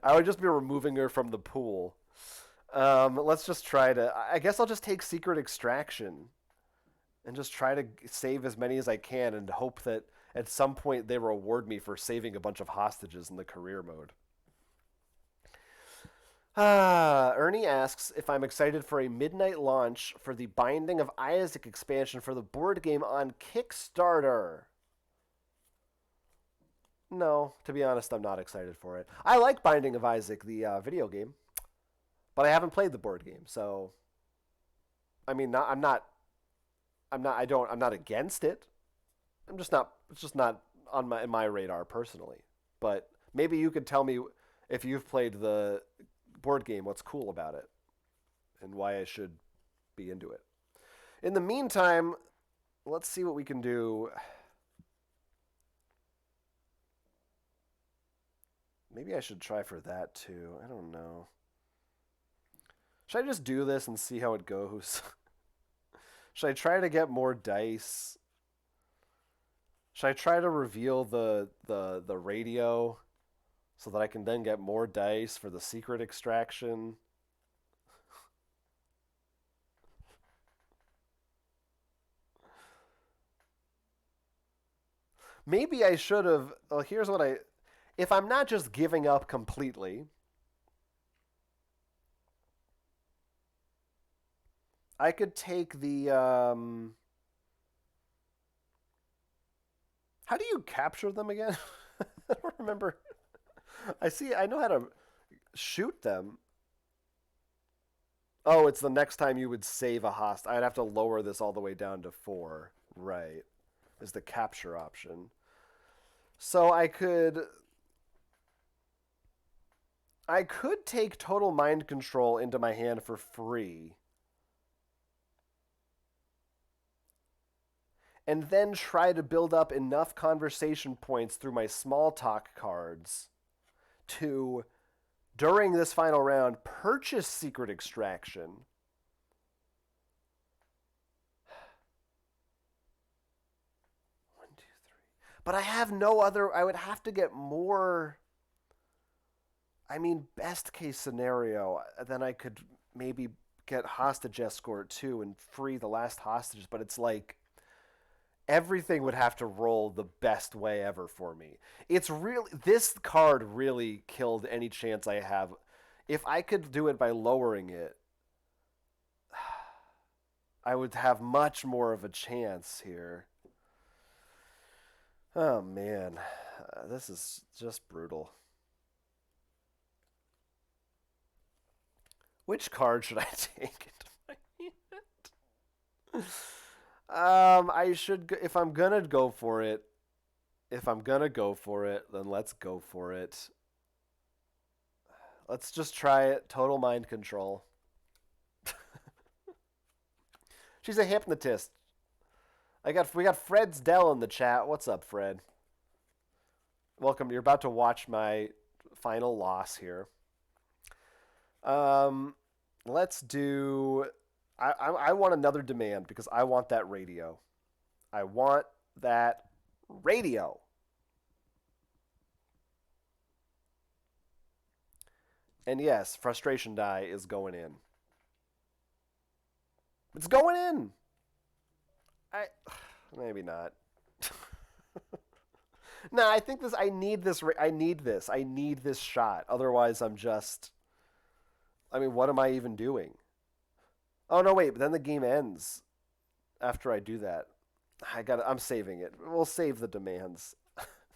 I would just be removing her from the pool. Let's just try to... I guess I'll just take Secret Extraction. And just try to save as many as I can and hope that at some point they reward me for saving a bunch of hostages in the career mode. Ernie asks if I'm excited for a midnight launch for the Binding of Isaac expansion for the board game on Kickstarter. No, to be honest, I'm not excited for it. I like Binding of Isaac, the video game, but I haven't played the board game. So, I mean, I'm not against it. I'm just not. It's just not on my radar personally. But maybe you could tell me if you've played the board game, what's cool about it, and why I should be into it. In the meantime, let's see what we can do. Maybe I should try for that too. I don't know. Should I just do this and see how it goes? Should I try to get more dice? Should I try to reveal the radio so that I can then get more dice for the secret extraction? Maybe I should have... Well, here's what I... If I'm not just giving up completely, I could take the... How do you capture them again? I don't remember. I know how to shoot them. Oh, it's the next time you would save a host. I'd have to lower this all the way down to 4. Right. Is the capture option. So I could take total mind control into my hand for free. And then try to build up enough conversation points through my small talk cards to, during this final round, purchase secret extraction. One, two, three. But I have no other... I would have to get more... I mean, best case scenario, then I could maybe get hostage escort too and free the last hostages, but it's like everything would have to roll the best way ever for me. It's really... This card really killed any chance I have. If I could do it by lowering it, I would have much more of a chance here. Oh, man. This is just brutal. Which card should I take into my hand? I should, if I'm gonna go for it, then let's go for it. Let's just try it. Total mind control. She's a hypnotist. We got Fred's Dell in the chat. What's up, Fred? Welcome. You're about to watch my final loss here. Let's do. I want another demand because I want that radio. I want that radio. And yes, frustration die is going in. It's going in. Maybe not. No, I think this. I need this. I need this. I need this shot. Otherwise, I'm just. I mean, what am I even doing? Oh no, wait. But then the game ends after I do that. I'm saving it. We'll save the demands.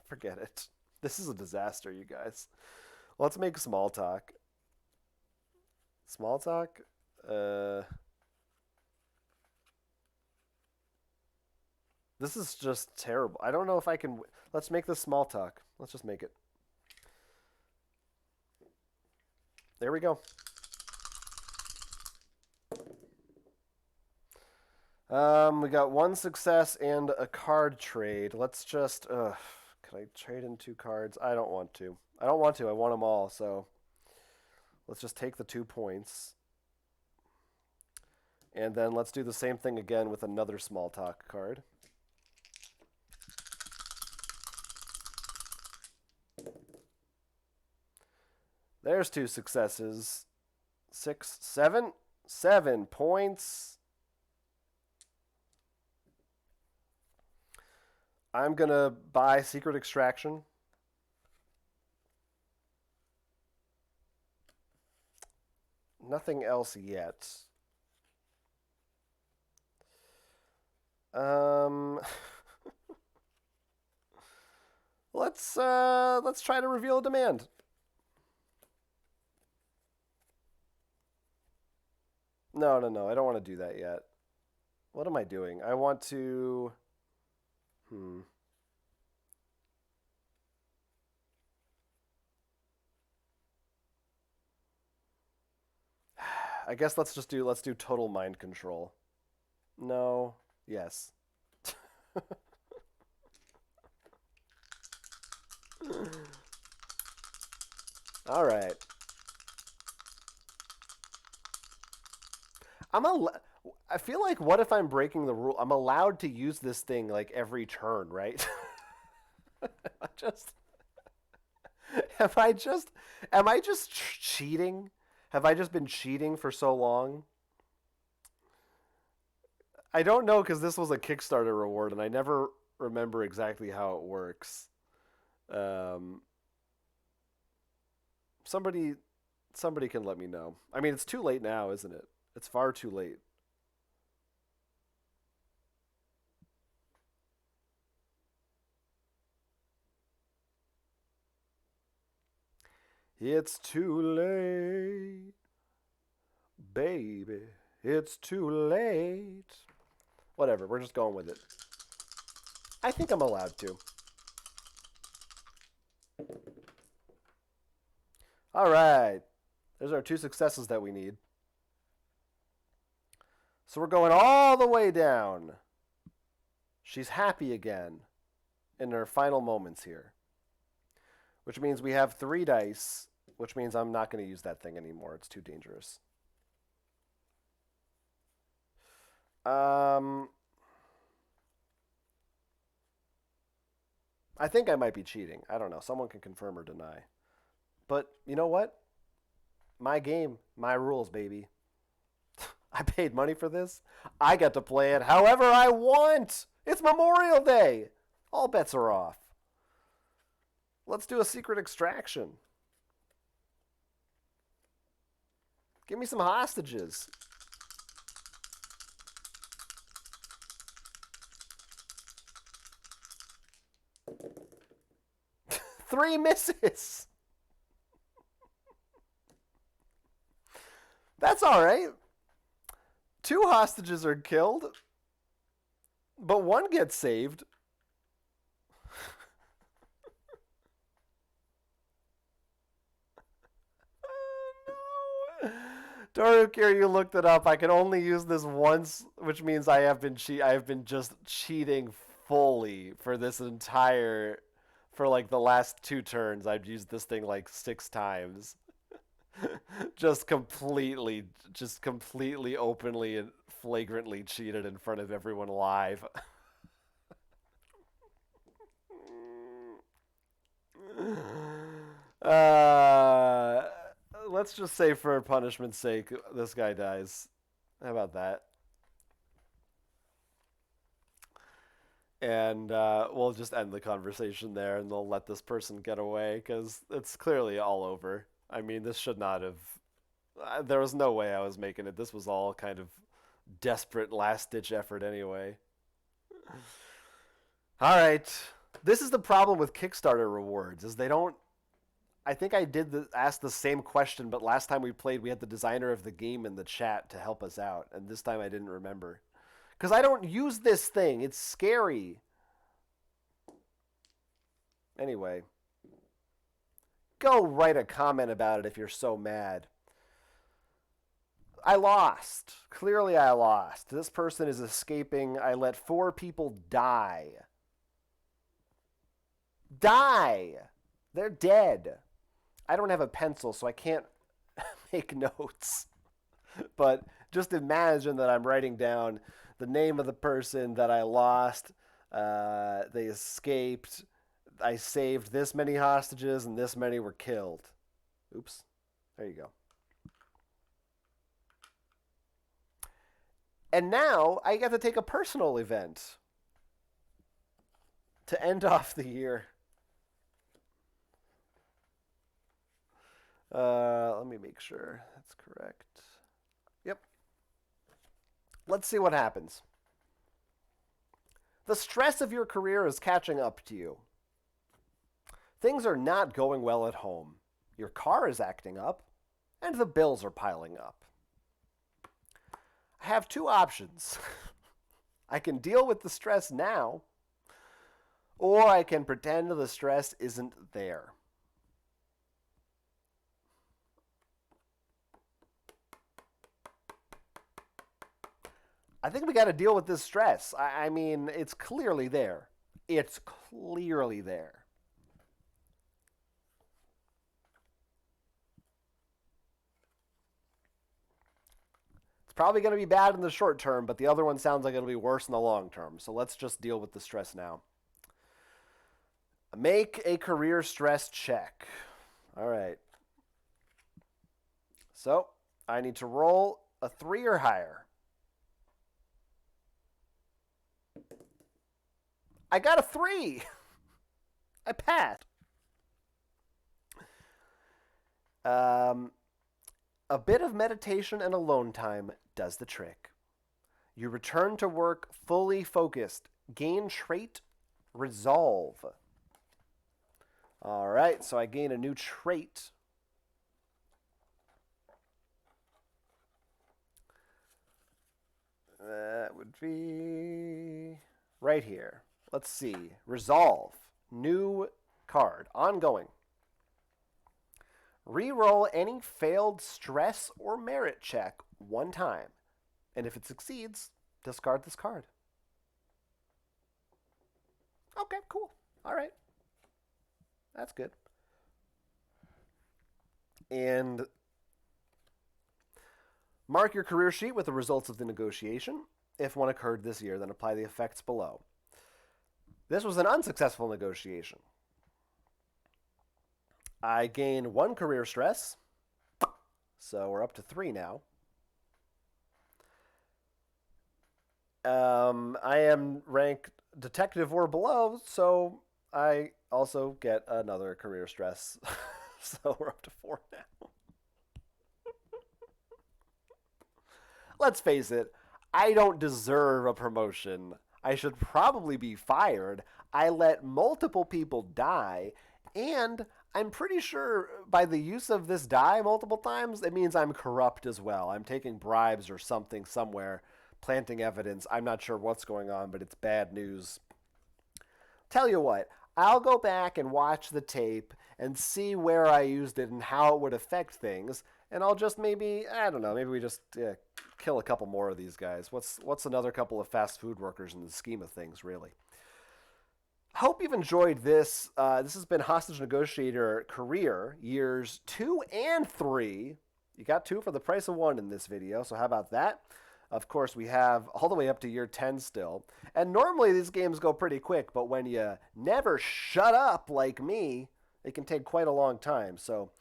Forget it. This is a disaster, you guys. Let's make small talk. Small talk. This is just terrible. I don't know if I can. Let's make this small talk. Let's just make it. There we go. We got one success and a card trade. Let's just. Can I trade in 2 cards? I don't want to. I want them all. So let's just take the 2 points. And then let's do the same thing again with another small talk card. There's 2 successes. 6, 7. 7 points. I'm going to buy Secret Extraction. Nothing else yet. Let's try to reveal a demand. No, I don't want to do that yet. What am I doing? I want to... I guess let's do total mind control. No. Yes. All right. I feel like, what if I'm breaking the rule? I'm allowed to use this thing like every turn, right? Am I just cheating? Have I just been cheating for so long? I don't know, because this was a Kickstarter reward, and I never remember exactly how it works. Somebody can let me know. I mean, it's too late now, isn't it? It's far too late. It's too late, baby. It's too late. Whatever, we're just going with it. I think I'm allowed to. All right. There's our 2 successes that we need. So we're going all the way down. She's happy again in her final moments here. Which means we have 3 dice, which means I'm not going to use that thing anymore. It's too dangerous. I think I might be cheating. I don't know. Someone can confirm or deny. But you know what? My game, my rules, baby. I paid money for this. I get to play it however I want. It's Memorial Day. All bets are off. Let's do a Secret Extraction. Give me some hostages. 3 misses. That's all right. 2 hostages are killed, but 1 gets saved. No. Torukir, you looked it up. I can only use this once, which means I have been just cheating fully for this entire, for like the last 2 turns. I've used this thing like 6 times. just completely openly and flagrantly cheated in front of everyone live. uh, let's just say for punishment's sake, this guy dies. How about that? And we'll just end the conversation there, and they'll let this person get away because it's clearly all over. I mean, this should not have. There was no way I was making it. This was all kind of desperate last-ditch effort anyway. All right, this is the problem with Kickstarter rewards: is they don't. I think I ask the same question, but last time we played, we had the designer of the game in the chat to help us out, and this time I didn't remember. Because I don't use this thing. It's scary. Anyway. Go write a comment about it if you're so mad. I lost. Clearly I lost. This person is escaping. I let 4 people die. Die! They're dead. I don't have a pencil, so I can't make notes. But just imagine that I'm writing down the name of the person that I lost. They escaped. I saved this many hostages, and this many were killed. Oops. There you go. And now I get to take a personal event to end off the year. Let me make sure that's correct. Yep. Let's see what happens. The stress of your career is catching up to you. Things are not going well at home. Your car is acting up, and the bills are piling up. I have 2 options. I can deal with the stress now, or I can pretend the stress isn't there. I think we got to deal with this stress. I mean, it's clearly there. It's clearly there. It's probably going to be bad in the short term, but the other one sounds like it'll be worse in the long term. So let's just deal with the stress now. Make a career stress check. All right. So I need to roll a 3 or higher. I got a 3. I passed. A bit of meditation and alone time does the trick. You return to work fully focused. Gain trait resolve. All right, so I gain a new trait. That would be right here. Let's see. Resolve. New card. Ongoing. Reroll any failed stress or merit check 1 time. And if it succeeds, discard this card. Okay, cool. All right. That's good. And mark your career sheet with the results of the negotiation. If one occurred this year, then apply the effects below. This was an unsuccessful negotiation. I gain 1 career stress, so we're up to 3 now. I am ranked detective or below, so I also get another career stress. So we're up to 4 now. Let's face it, I don't deserve a promotion. I should probably be fired. I let multiple people die, and I'm pretty sure by the use of this die multiple times, it means I'm corrupt as well. I'm taking bribes or something somewhere, planting evidence. I'm not sure what's going on, but it's bad news. Tell you what, I'll go back and watch the tape and see where I used it and how it would affect things, And I'll just maybe, I don't know, maybe we just kill a couple more of these guys. What's another couple of fast food workers in the scheme of things, really? Hope you've enjoyed this. This has been Hostage Negotiator Career, years 2 and 3. You got 2 for the price of 1 in this video, so how about that? Of course, we have all the way up to year 10 still. And normally these games go pretty quick, but when you never shut up like me, it can take quite a long time. So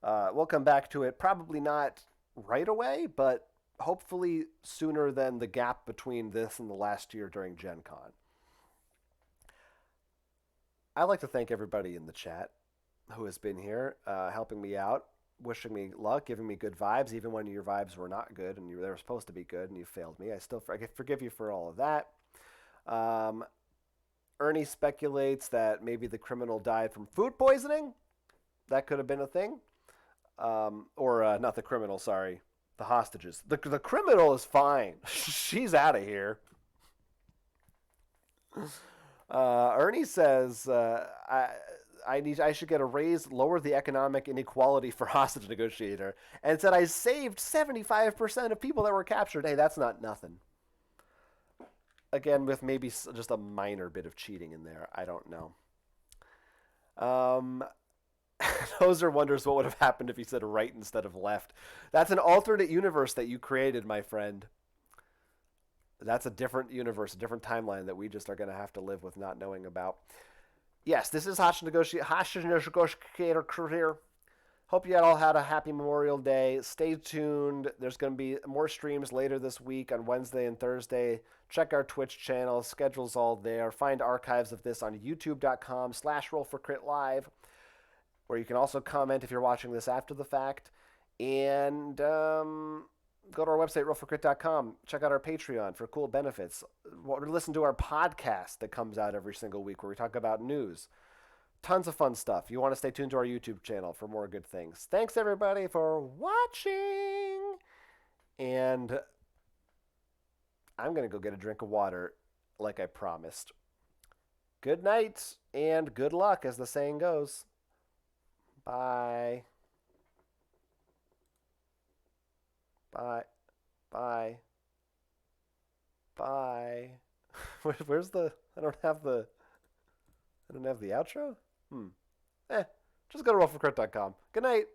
we'll come back to it. Probably not right away, but hopefully sooner than the gap between this and the last year during Gen Con. I'd like to thank everybody in the chat who has been here, helping me out, wishing me luck, giving me good vibes, even when your vibes were not good and they were supposed to be good and you failed me. I forgive you for all of that. Ernie speculates that maybe the criminal died from food poisoning. That could have been a thing. Or not the criminal, sorry. The hostages. The criminal is fine. She's out of here. Ernie says, I should get a raise, lower the economic inequality for hostage negotiator, and said I saved 75% of people that were captured. Hey, that's not nothing. Again, with maybe just a minor bit of cheating in there. I don't know. Hoser wonders what would have happened if he said right instead of left. That's an alternate universe that you created, my friend. That's a different universe, a different timeline that we just are going to have to live with not knowing about. Yes, this is Hostage Negotiator Career. Hope you all had a happy Memorial Day. Stay tuned. There's going to be more streams later this week on Wednesday and Thursday. Check our Twitch channel. Schedule's all there. Find archives of this on youtube.com/rollforcritlive, where you can also comment if you're watching this after the fact. And go to our website, rollforcrit.com. Check out our Patreon for cool benefits. Listen to our podcast that comes out every single week where we talk about news. Tons of fun stuff. You want to stay tuned to our YouTube channel for more good things. Thanks, everybody, for watching. And I'm going to go get a drink of water like I promised. Good night and good luck, as the saying goes. Bye. Bye. Bye. Bye. Where's the... I don't have the outro? Just go to rollforcrit.com. Good night.